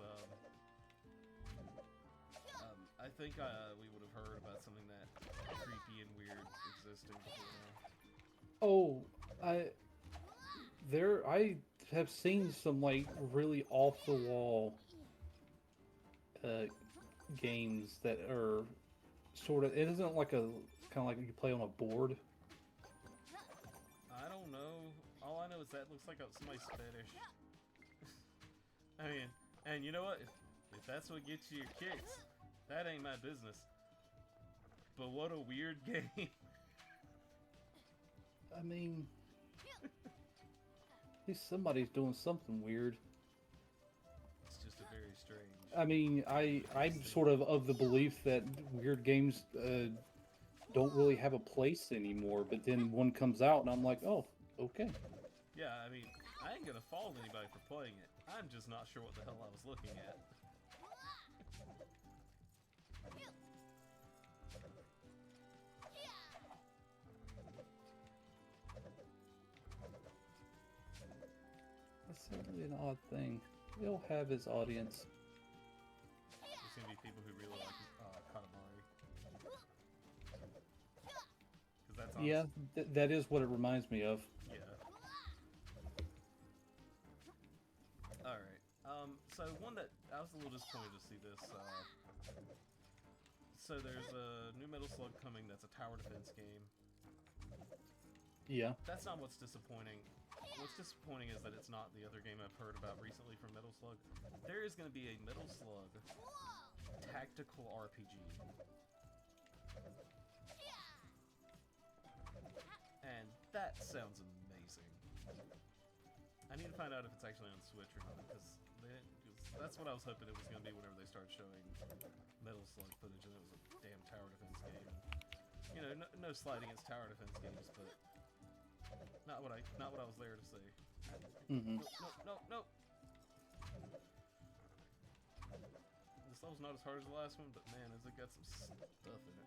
I think we would have heard about something that creepy and weird existing before now. Oh, I have seen some like really off the wall games that are sort of. It isn't like a kind of like you play on a board. I don't know. All I know is that looks like somebody's fetish. I mean, and you know what? If that's what gets you your kicks, that ain't my business. But what a weird game. I mean, at least somebody's doing something weird. It's just a very strange. I mean, I'm sort of the belief that weird games don't really have a place anymore. But then one comes out, and I'm like, oh, okay. Yeah, I mean, I ain't gonna fault anybody for playing it. I'm just not sure what the hell I was looking at. That's certainly an odd thing. He'll have his audience. There's gonna be people who really like Katamari. Because that's honest. Yeah, that is what it reminds me of. Yeah. Alright. So one that I was a little disappointed to see this. So there's a new Metal Slug coming that's a tower defense game. Yeah. That's not what's disappointing. What's disappointing is that it's not the other game I've heard about recently from Metal Slug. There is going to be a Metal Slug tactical RPG. And that sounds amazing. I need to find out if it's actually on Switch or not, because That's what I was hoping it was going to be whenever they started showing Metal Slug footage, and it was a damn tower defense game. And, you know, no slight against tower defense games, but not what I was there to see. Mm-hmm. No. This level's not as hard as the last one, but man, has it got some stuff in it.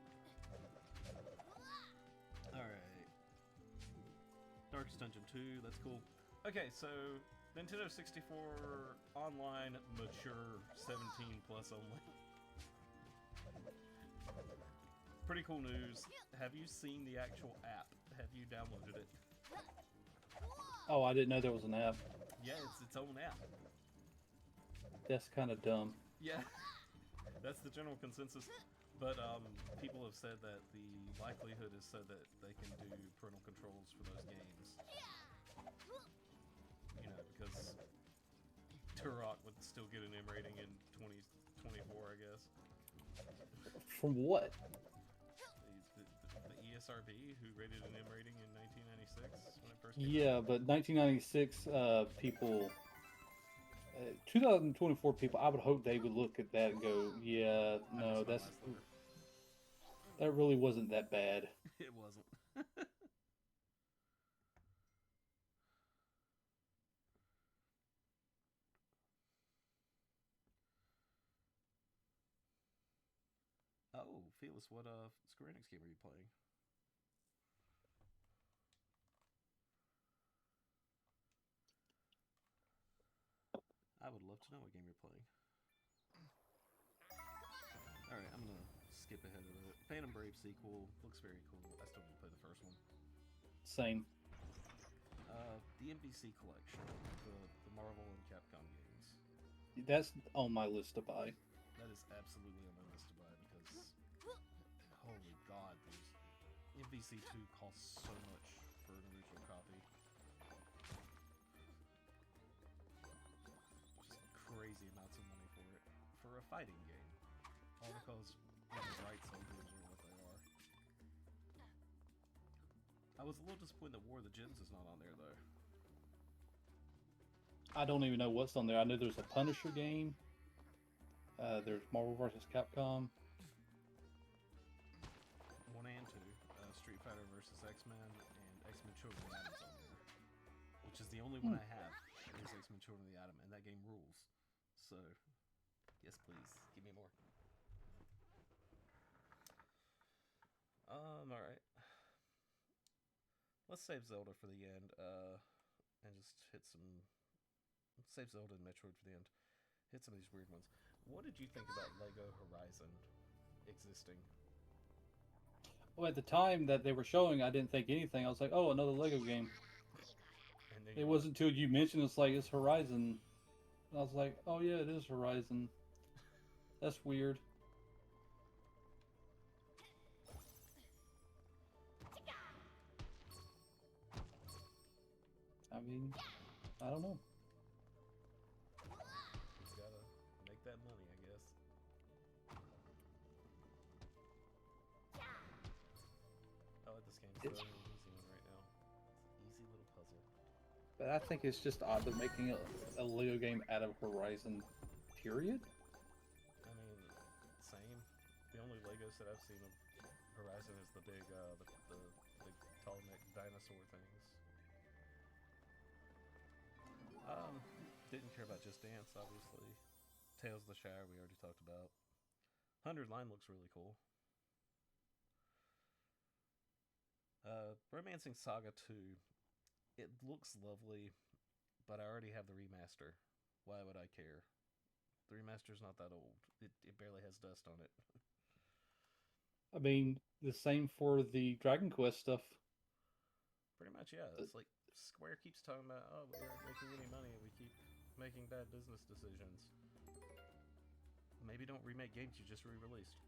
Alright. Darkest Dungeon 2, that's cool. Okay, so Nintendo 64 online, mature, 17 plus only. Pretty cool news. Have you seen the actual app? Have you downloaded it? Oh, I didn't know there was an app. Yeah, it's its own app. That's kind of dumb. Yeah, that's the general consensus. But people have said that the likelihood is so that they can do parental controls for those games. You know, because Turok would still get an M rating in 2024, I guess. From what? The ESRB, who rated an M rating in 1996 when it first came Yeah, out. but 1996 people, 2024 people, I would hope they would look at that and go, yeah, no, that really wasn't that bad. It wasn't. Oh, Felix, what Square Enix game are you playing? I would love to know what game you're playing. Alright, I'm gonna skip ahead of it. Phantom Brave sequel looks very cool. I still need to play the first one. Same. The NBC collection, the Marvel and Capcom games. That's on my list to buy. That is absolutely on my list to buy because, holy god, NBC 2 costs so much for an original copy. Just crazy amounts of money for it. For a fighting game. All because Right Soldiers are what they are. I was a little disappointed that War of the Gems is not on there, though. I don't even know what's on there. I know there's a Punisher game. There's Marvel vs. Capcom. 1 and 2, Street Fighter vs. X-Men, and X-Men Children of the Atom's on there. Which is the only one I have, is X-Men Children of the Atom, and that game rules. So, yes please, give me more. Alright. Let's save Zelda for the end, and just hit some... Save Zelda and Metroid for the end. Hit some of these weird ones. What did you think about LEGO Horizon existing? Well, at the time that they were showing, I didn't think anything. I was like, oh, another Lego game. And then It wasn't until you mentioned it's like, it's Horizon. And I was like, oh yeah, it is Horizon. That's weird. I mean, I don't know. Just gotta make that money, I guess. I like this game. It's the only easy one right now. It's an easy little puzzle. But I think it's just odd they're making a Lego game out of Horizon, period. I mean, same. The only Lego set I've seen of Horizon is the big tall neck dinosaur things. Didn't care about Just Dance, obviously. Tales of the Shire, we already talked about. 100 Line looks really cool. Romancing Saga 2. It looks lovely, but I already have the remaster. Why would I care? The remaster's not that old. It barely has dust on it. I mean, the same for the Dragon Quest stuff. Pretty much, yeah. It's like Square keeps talking about, oh, we aren't making any money, we keep making bad business decisions. Maybe don't remake games you just re-released.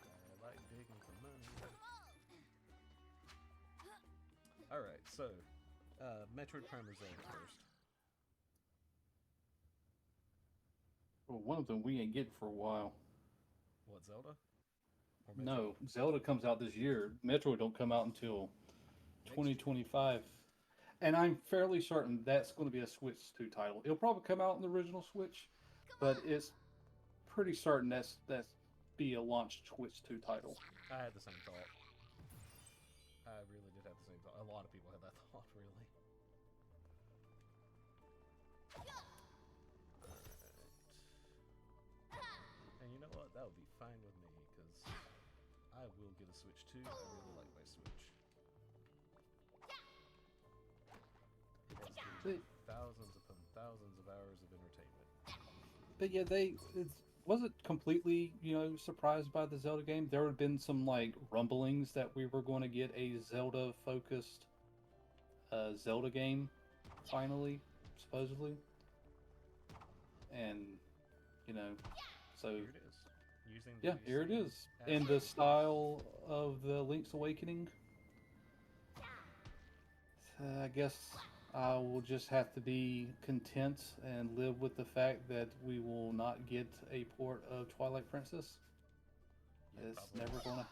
I like digging for money. Alright, so, Metroid Prime Zone first. Well, one of them we ain't getting for a while. What, Zelda? Or No, Metroid? Zelda comes out this year. Metroid don't come out until 2025. And I'm fairly certain that's going to be a Switch 2 title. It'll probably come out in the original Switch, but it's pretty certain that's be a launch Switch 2 title. I had the same thought. I really did have the same thought. A lot of people had that thought, really. Alright. And you know what? That would be fine with me, because I will get a Switch too. I really like my Switch. It has given me thousands upon thousands of hours of entertainment. But yeah, wasn't completely, surprised by the Zelda game. There had been some like rumblings that we were going to get a Zelda focused Zelda game finally, supposedly. And so Here it is. Using yeah, the here it same is in the assets. style of the Link's Awakening. I guess I will just have to be content and live with the fact that we will not get a port of Twilight Princess. Yeah, It's probably never not. gonna.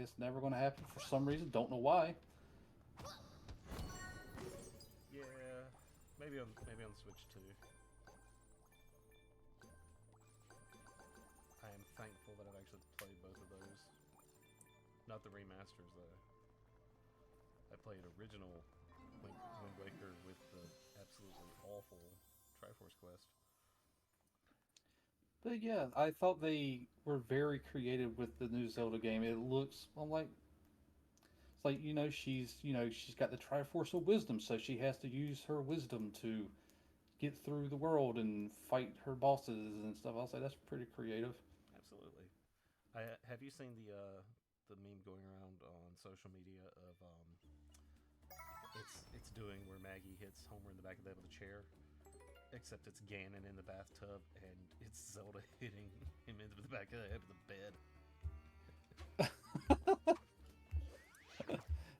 It's never gonna happen for some reason. Don't know why. Yeah, maybe on Switch too. I am thankful that I've actually played both of those. Not the remasters though. I played original Wind Waker with the absolutely awful Triforce Quest. But yeah, I thought they were very creative with the new Zelda game. It looks, I'm like, it's like she's got the Triforce of Wisdom, so she has to use her wisdom to get through the world and fight her bosses and stuff. I'll say that's pretty creative. Absolutely. Have you seen the meme going around on social media of it's doing where Maggie hits Homer in the back of the head with a chair, except it's Ganon in the bathtub and it's Zelda hitting him into the back of the head with a bed.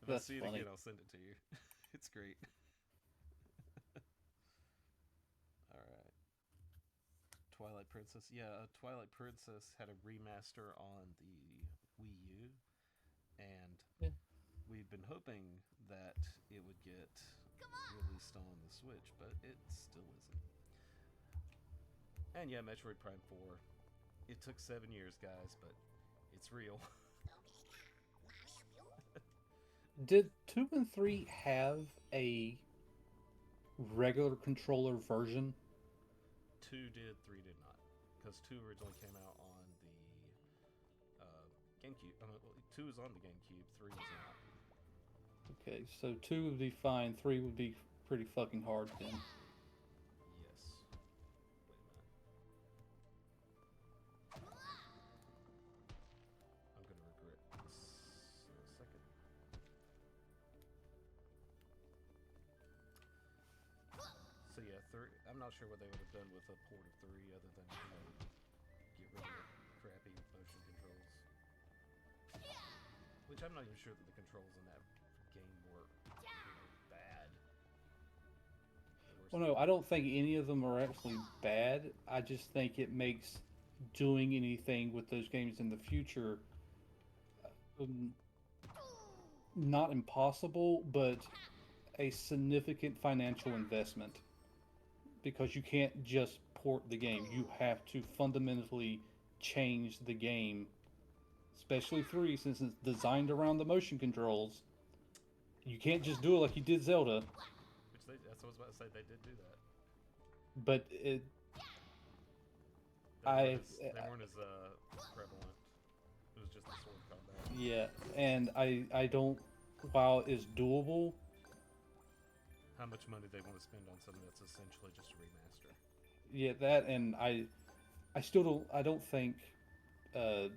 If I That's see it funny. again, I'll send it to you. It's great. All right. Twilight Princess. Yeah, Twilight Princess had a remaster on the Wii U, and Yeah. we've been hoping that it would get released on the Switch, but it still isn't. And yeah, Metroid Prime 4. It took 7 years, guys, but it's real. Did 2 and 3 have a regular controller version? 2 did, 3 did not. Because 2 originally came out on the GameCube. I mean, well, 2 is on the GameCube, 3 was not. Okay, so 2 would be fine. 3 would be pretty fucking hard then. Yes. Wait a minute. I'm gonna regret this in a second. So yeah, I'm not sure what they would have done with a port of 3 other than, get rid of the crappy motion controls. Which I'm not even sure that the controls in that game were, bad. The worst Well, no, I don't think any of them are actually bad. I just think it makes doing anything with those games in the future um, not impossible, but a significant financial investment because you can't just port the game. You have to fundamentally change the game, especially 3 since it's designed around the motion controls. You can't just do it like you did Zelda, Which that's what I was about to say. They did do that. but I They weren't as prevalent. It was just the sword combat. yeah, and I don't. While it's doable, How much money they want to spend on something that's essentially just a remaster. yeah, that and I still don't. I don't think uh,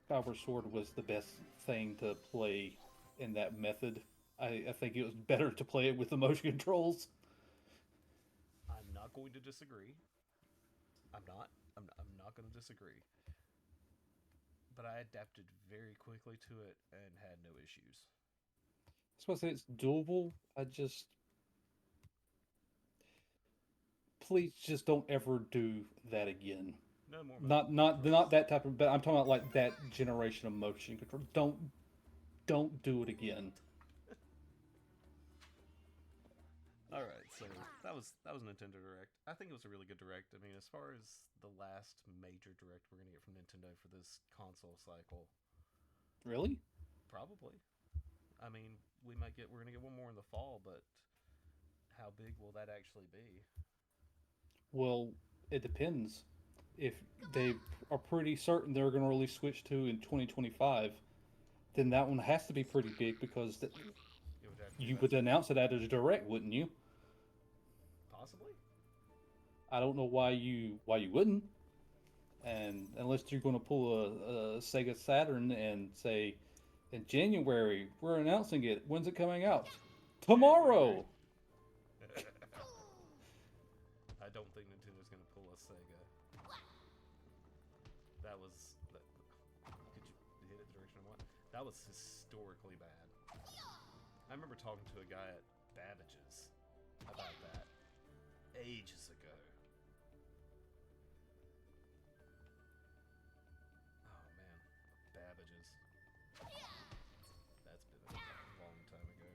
Skyward Sword was the best thing to play in that method. I think it was better to play it with the motion controls. I'm not going to disagree. I'm not. I'm not going to disagree. But I adapted very quickly to it and had no issues. That's why I say it's doable. I just please just don't ever do that again. No more motion Not controls. that type of. But I'm talking about like that generation of motion control. Don't do it again. So that was Nintendo Direct. I think it was a really good Direct. I mean, as far as the last major Direct we're gonna get from Nintendo for this console cycle, Really? probably. I mean, we're gonna get one more in the fall, but how big will that actually be? Well, it depends. If they are pretty certain they're going to release Switch 2 in 2025, then that one has to be pretty big because It would have to be you that would soon. announce it at a direct, wouldn't you? Possibly. I don't know why you wouldn't. And unless you're going to pull a Sega Saturn and say, in January we're announcing it. When's it coming out? January. Tomorrow. I don't think Nintendo's gonna pull a Sega. That was. Could you hit it the direction I want? That was historically bad. I remember talking to a guy at Babbage's about that ages ago. Oh man, Babbage's. That's been a long time ago.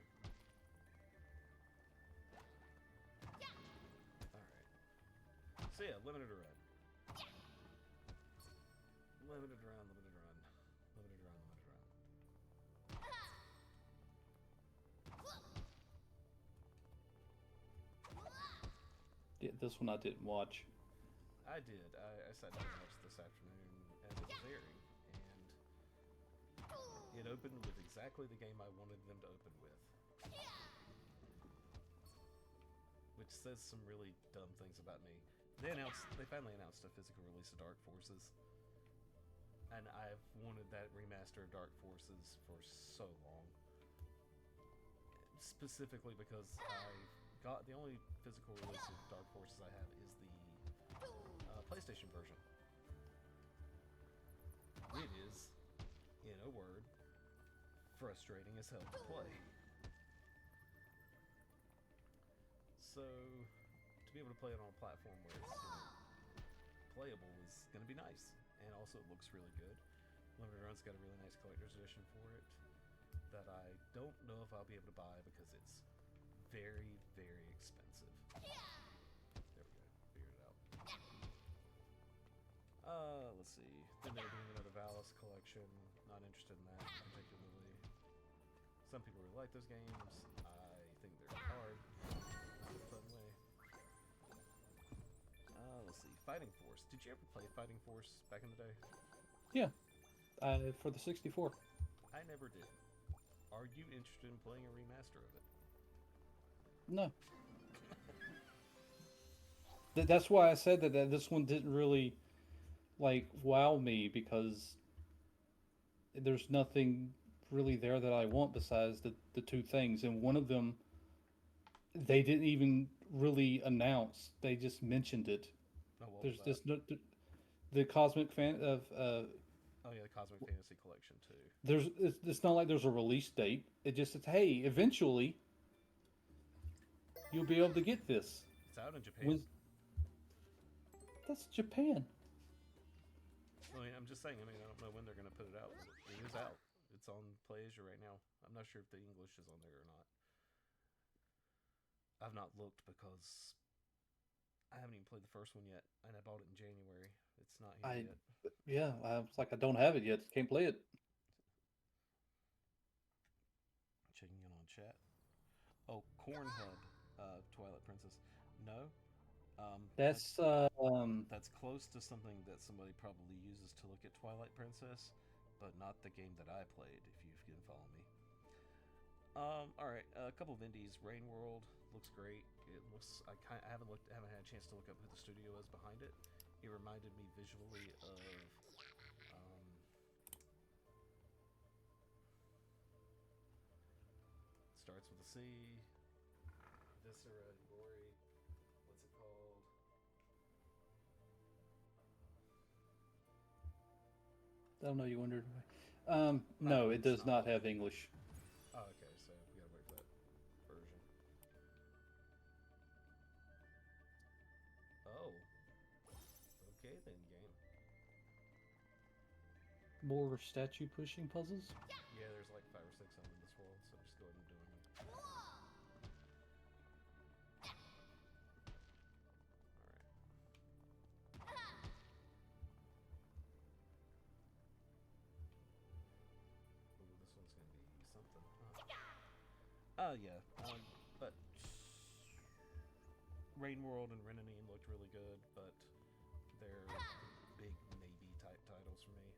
Alright. So yeah, limited run. Limited run, limited run. Limited run, limited run. Yeah, this one I didn't watch. I did. I sat down and watched this afternoon as it was airing, and it opened with exactly the game I wanted them to open with. Which says some really dumb things about me. They finally announced a physical release of Dark Forces, and I've wanted that remaster of Dark Forces for so long. Specifically because I got the only physical release of Dark Forces I have is the PlayStation version. It is, in a word, frustrating as hell to play. So, to be able to play it on a platform where it's playable is going to be nice. And also, it looks really good. Limited Run's got a really nice collector's edition for it that I don't know if I'll be able to buy because it's very, very expensive. There we go. Figured it out. Let's see. Then they're doing another Valis collection. Not interested in that particularly. Some people really like those games. I think they're hard. Not in a fun way. Let's see. Fighting Force. Did you ever play Fighting Force back in the day? Yeah, for the 64. I never did. Are you interested in playing a remaster of it? No. That's why I said that this one didn't really like wow me because there's nothing really there that I want besides the two things, and one of them they didn't even really announce. They just mentioned it. Oh, what was There's that? this the Cosmic Fan of Oh yeah, the Cosmic Fantasy Collection too. it's not like there's a release date. It just says, hey, eventually you'll be able to get this. It's out in Japan. When, that's Japan. I mean, I'm just saying. I mean, I don't know when they're going to put it out. But it is out. It's on PlayAsia right now. I'm not sure if the English is on there or not. I've not looked because I haven't even played the first one yet, and I bought it in January. It's not I here yet. Yeah, I was like I don't have it yet. Can't play it. Checking in on chat. Oh, Corn Hub, Twilight Princess. No, That's that's close to something that somebody probably uses to look at Twilight Princess, but not the game that I played. If you can follow me. All right, a couple of indies. Rain World looks great. It looks. I haven't had a chance to look up who the studio is behind it. It reminded me visually of. Starts with a C. Viscera and Glory. What's it called? I don't know. You wondered. Not No, it It's does not not on. have English. Oh, okay, so we gotta wait for that version. Oh, okay then, game. More statue pushing puzzles. Yeah, there's like 5 or 6 of them in this world, so just go ahead and do them. Yeah. But Rain World and Renanine looked really good, but they're big maybe type titles for me.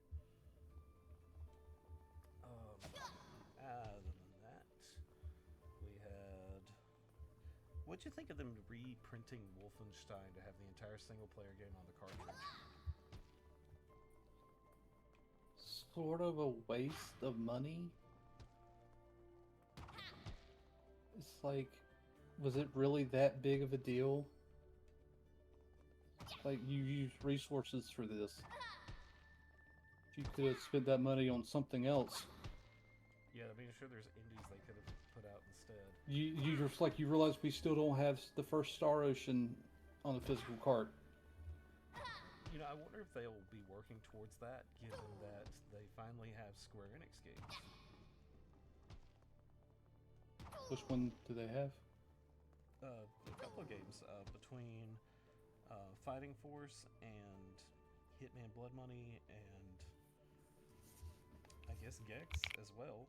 Other than that, we had. What'd you think of them reprinting Wolfenstein to have the entire single player game on the cartridge? Sort of a waste of money. It's like, was it really that big of a deal? Like, you used resources for this. You could have spent that money on something else. Yeah, I mean, sure, there's indies they could have put out instead. You just like you realize we still don't have the first Star Ocean on the physical cart. You know, I wonder if they'll be working towards that, given that they finally have Square Enix games. Which one do they have? A couple of games between Fighting Force and Hitman Blood Money and I guess Gex as well.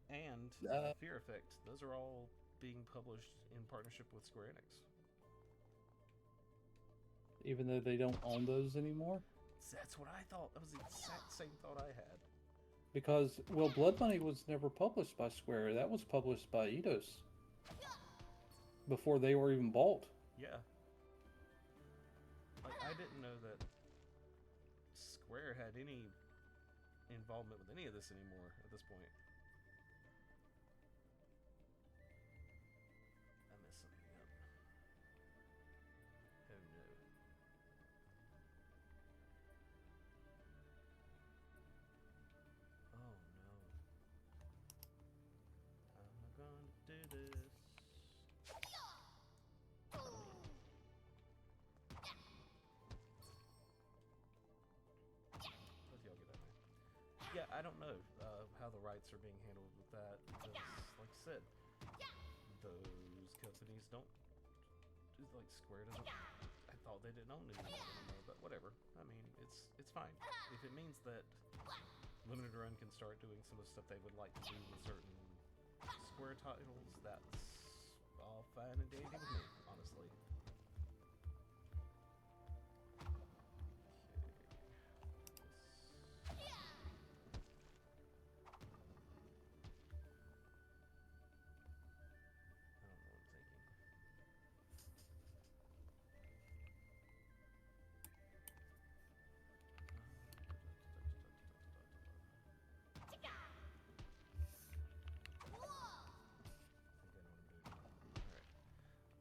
And Fear Effect. Those are all being published in partnership with Square Enix. Even though they don't own those anymore? That's what I thought. That was the exact same thought I had. Because, well, Blood Money was never published by Square. That was published by Eidos. Before they were even bought. Yeah. Like, I didn't know that Square had any involvement with any of this anymore at this point. I messed something up. Oh no. Oh no. How am I gonna do this? Yeah, I don't know how the rights are being handled with that because, like I said, those companies don't, like Square doesn't. I thought they didn't own any of that anymore, but whatever. I mean, it's fine if it means that Limited Run can start doing some of the stuff they would like to do with certain Square titles. That's all fine and dandy with me, honestly.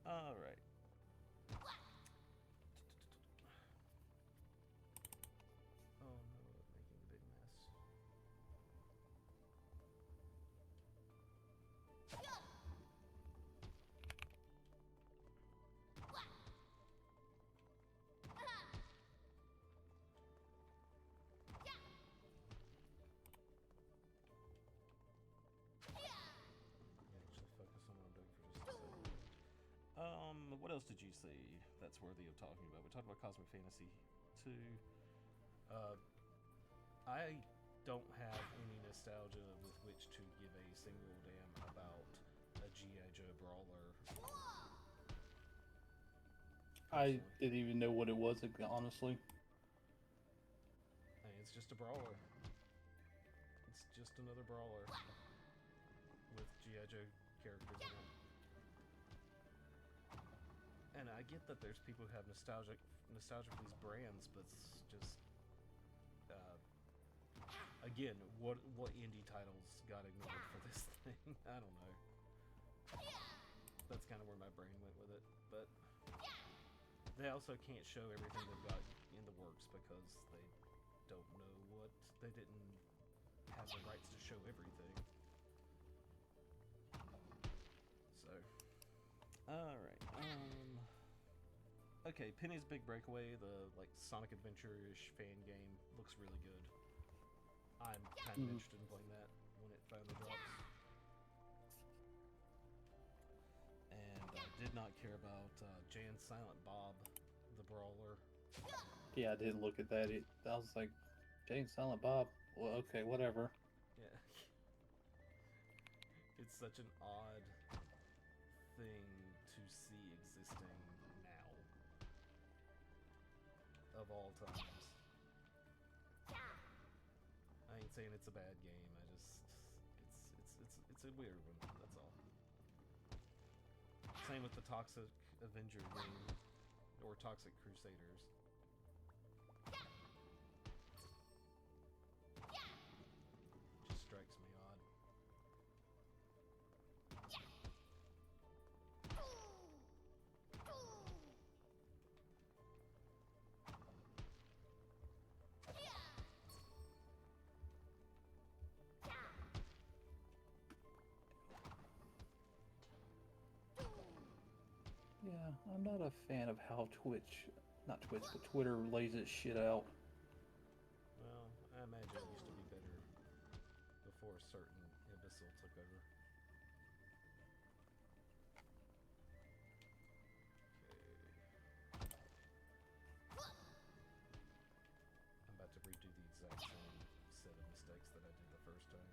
All right. Oh no, making a big mess. Actually focus on what I'm doing for just a second. What else did you see that's worthy of talking about? We talked about Cosmic Fantasy 2. I don't have any nostalgia with which to give a single damn about a G.I. Joe brawler. I didn't even know what it was, honestly. Hey, it's just a brawler. It's just another brawler with G.I. Joe characters in it. And I get that there's people who have nostalgia for these brands, but it's just again, what indie titles got ignored for this thing? I don't know. That's kind of where my brain went with it, but they also can't show everything they've got in the works because they don't know what they didn't have the rights to show everything. So, all right. Okay, Penny's Big Breakaway, the like Sonic Adventure-ish fan game, looks really good. I'm kind of interested in playing that when it finally drops. And I did not care about Jay and Silent Bob, the brawler. Yeah, I didn't look at that. I was like, Jay and Silent Bob. Well, okay, whatever. Yeah. It's such an odd thing to see existing now, of all times. I ain't saying it's a bad game. I just it's a weird one. That's all. Same with the Toxic Avenger game or Toxic Crusaders. Just strikes me odd. Yeah, I'm not a fan of how not Twitch, but Twitter lays its shit out. Well, I imagine it used to be better before a certain imbecile took over. Okay. I'm about to redo the exact same set of mistakes that I did the first time.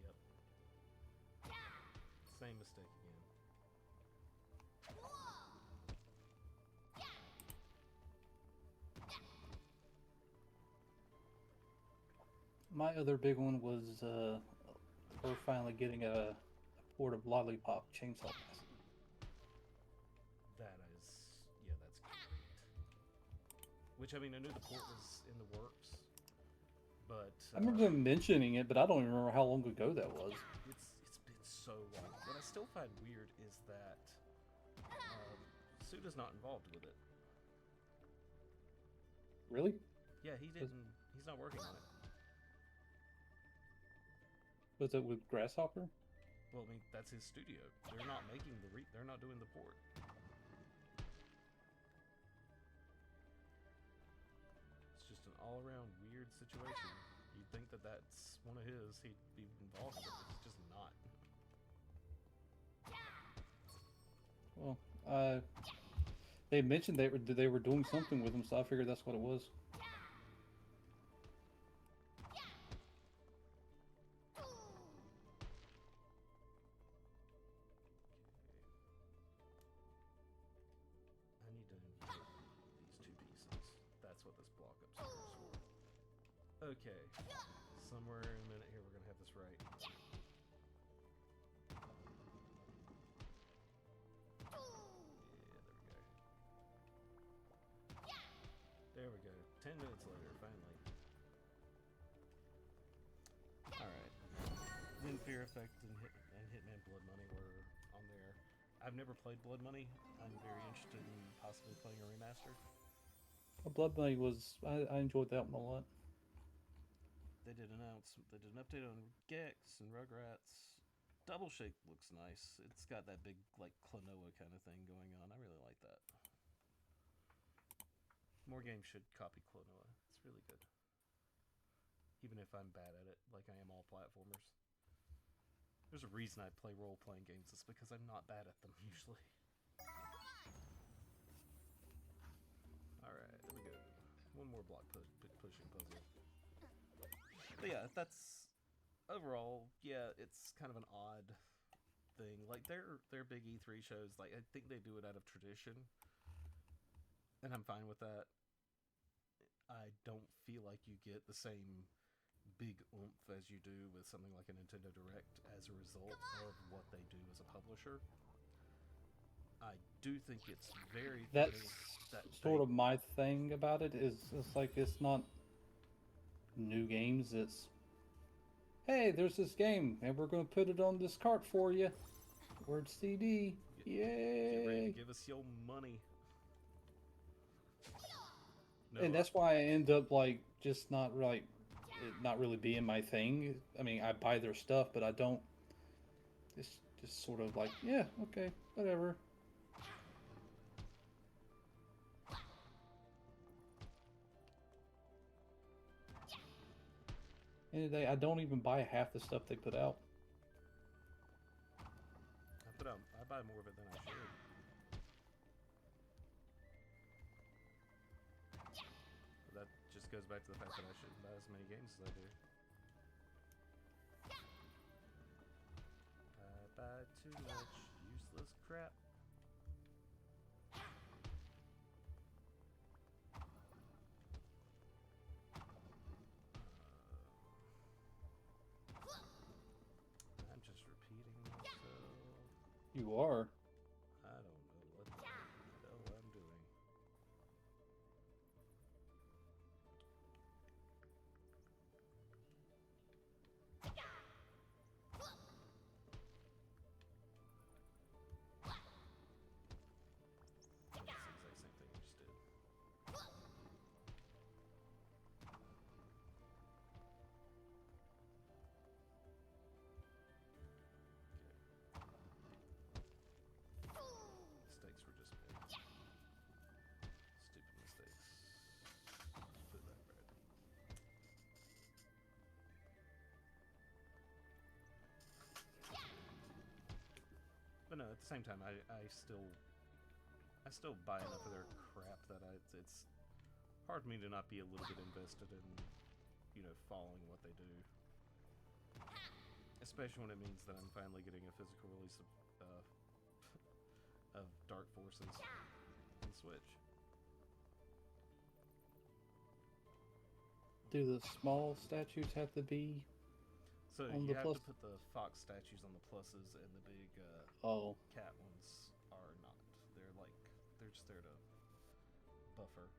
Yep. Same mistake again. My other big one was we're finally getting a port of Lollipop Chainsaw Massacre. That is, yeah, that's great. Which, I mean, I knew the port was in the works, but I remember them mentioning it, but I don't even remember how long ago that was. it's been so long. What I still find weird is that Suda's not involved with it. Really? Yeah, he didn't. He's not working on it. Was it with Grasshopper? Well, I mean, that's his studio. They're not making they're not doing the port. It's just an all-around weird situation. You'd think that that's one of his. He'd be involved in it, but he's just not. Well, they mentioned they were doing something with him, so I figured that's what it was. I need to invert these two pieces. That's what this block upstairs is for. Okay. Somewhere in a minute here we're gonna have this right. There we go. 10 minutes later, finally. Alright. Then Fear Effect and Hitman Blood Money were on there. I've never played Blood Money. I'm very interested in possibly playing a remaster. Blood Money was I enjoyed that one a lot. They did an update on Gex and Rugrats. Double Shake looks nice. It's got that big, like, Klonoa kind of thing going on. I really like that. More games should copy Klonoa. It's really good. Even if I'm bad at it, like I am all platformers. There's a reason I play role-playing games. It's because I'm not bad at them, usually. Alright, there we go. One more block pushing puzzle. But yeah, that's... Overall, yeah, it's kind of an odd thing. Like, their big E3 shows, like, I think they do it out of tradition. And I'm fine with that. I don't feel like you get the same big oomph as you do with something like a Nintendo Direct as a result of what they do as a publisher. I do think it's very... That's sort of my thing about it, is it's like it's not new games, it's hey, there's this game and we're going to put it on this cart for you. Word CD. Yay! Get ready to give us your money. No, And that's why I end up like just not really being my thing. I mean, I buy their stuff, but I don't. It's just sort of like, yeah, okay, whatever. And I don't even buy half the stuff they put out. I buy more of it than I should. goes back to the fact that I shouldn't buy as many games as I do. I buy too much useless crap. I'm just repeating myself. You are. I don't know what the hell I'm doing. That's the exact same thing I just did. Mistakes were just made. Stupid mistakes. Put that right. But no, at the same time, I still buy enough of their crap that it's hard for me to not be a little bit invested in, you know, following what they do. Especially when it means that I'm finally getting a physical release of Dark Forces on Switch. Do the small statues have to be So on you the have plus? to put the fox statues on the pluses, and the big Oh, cat ones are not. They're just there to buffer.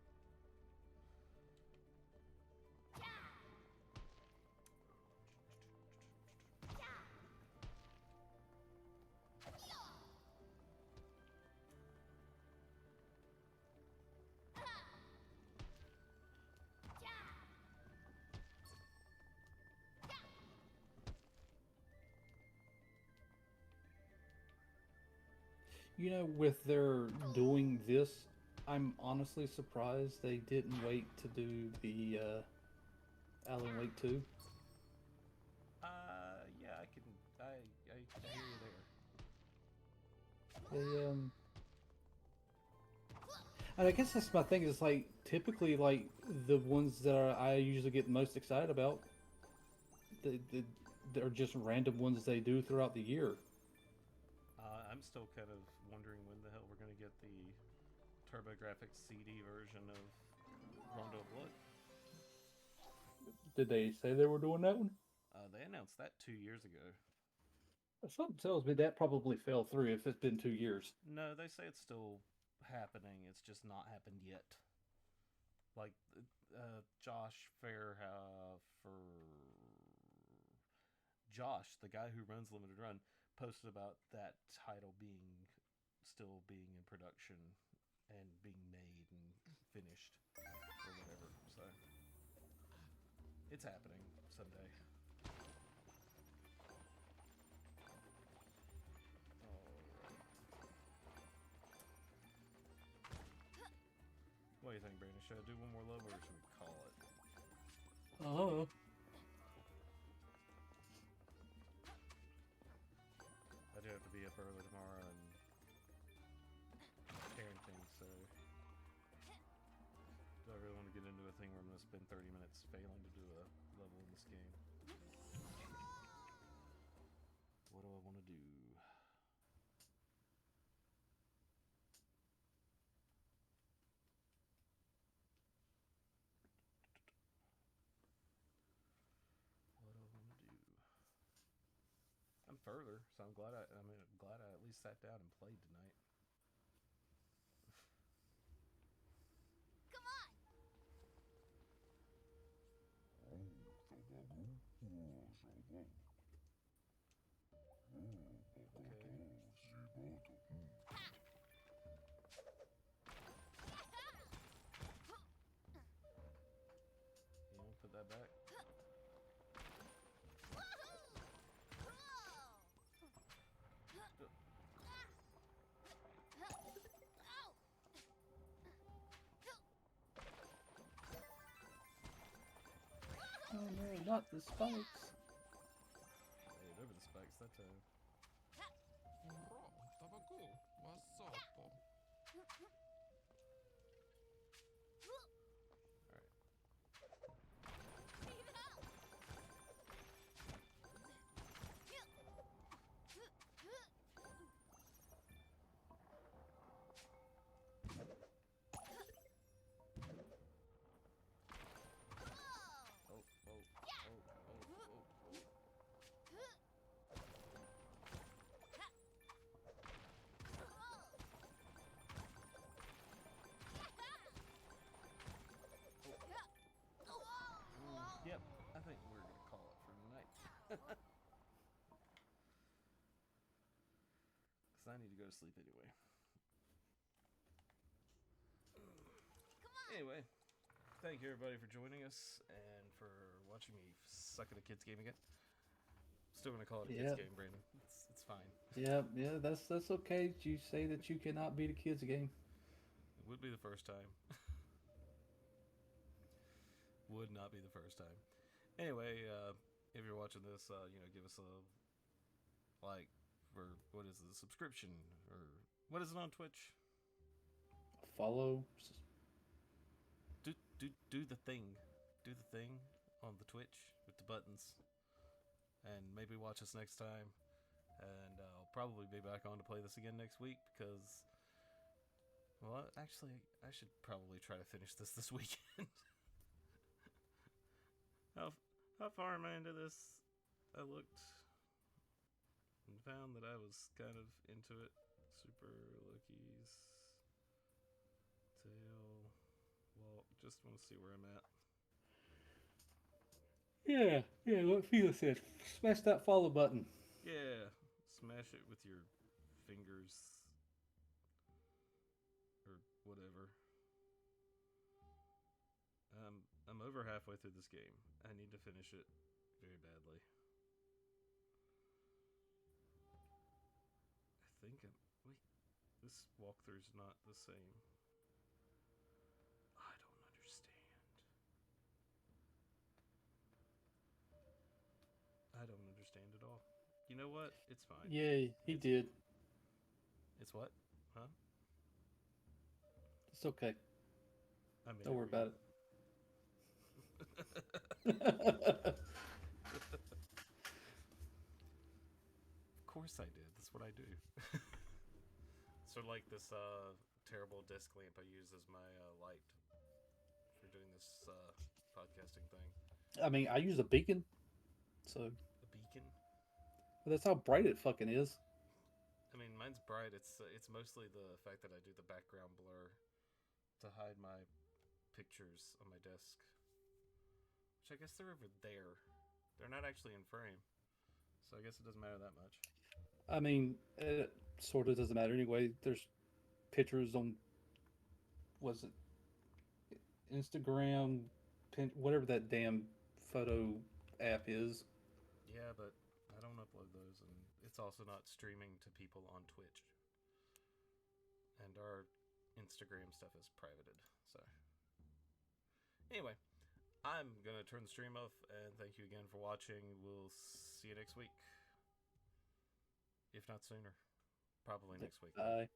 you know, with their doing this, I'm honestly surprised they didn't wait to do the Alan Wake 2. Yeah, I hear you there. They and I guess that's my thing. Is like typically like the ones that I usually get most excited about. They're just random ones they do throughout the year. I'm still kind of wondering when the hell we're gonna get the TurboGrafx CD version of Rondo of Blood. Did they say they were doing that one? They announced that 2 years ago. Something tells me that probably fell through if it's been 2 years. No, they say it's still happening. It's just not happened yet. Like Josh Josh, the guy who runs Limited Run, posted about that title still being in production and being made and finished or whatever. So it's happening someday. What do you think, Brandon? Should I do one more level or should we call it? Oh. I do have to be up early tomorrow and parenting, so do I really want to get into a thing where I'm going to spend 30 minutes failing to do a level in this game? What do I want to do? I'm further, so I'm glad I at least sat down and played tonight. Come on! You want to put that back? Oh no, not the spikes. Hey, over the spikes that time. Alright. I need to go to sleep anyway. Anyway, thank you everybody for joining us and for watching me suck at a kid's game again. Still gonna call it a kid's Yeah, game, Brandon. It's fine. yeah. That's okay. You say that you cannot beat a kid's game. It would be the first time. Would not be the first time. Anyway, if you're watching this, give us a like for what is the subscription or what is it on Twitch? Follow. Do the thing, do the thing on the Twitch with the buttons, and maybe watch us next time. And I'll probably be back on to play this again next week because, well, actually, I should probably try to finish this weekend. How far am I into this? I looked and found that I was kind of into it. Super Lucky's tail walk. Just want to see where I'm at. Yeah. What Felix said. Smash that follow button. Yeah, smash it with your fingers or whatever. I'm over halfway through this game. I need to finish it very badly. I think I'm. Wait, this walkthrough's not the same. I don't understand. I don't understand at all. You know what? It's fine. Yay, he It's, did. it's what? Huh? It's okay. I made Don't it worry real. about it. Of course I did. That's what I do. So like this terrible desk lamp I use as my light for doing this podcasting thing. I mean, I use a beacon, so A beacon. that's how bright it fucking is. I mean, mine's bright. It's mostly the fact that I do the background blur to hide my pictures on my desk. Which I guess they're over there. They're not actually in frame. So I guess it doesn't matter that much. I mean, it sort of doesn't matter anyway. There's pictures on, was it Instagram, whatever that damn photo app is. Yeah, but I don't upload those, and it's also not streaming to people on Twitch. And our Instagram stuff is privated. So anyway, I'm gonna turn the stream off, and thank you again for watching. We'll see you next week, if not sooner. Probably next week. Bye.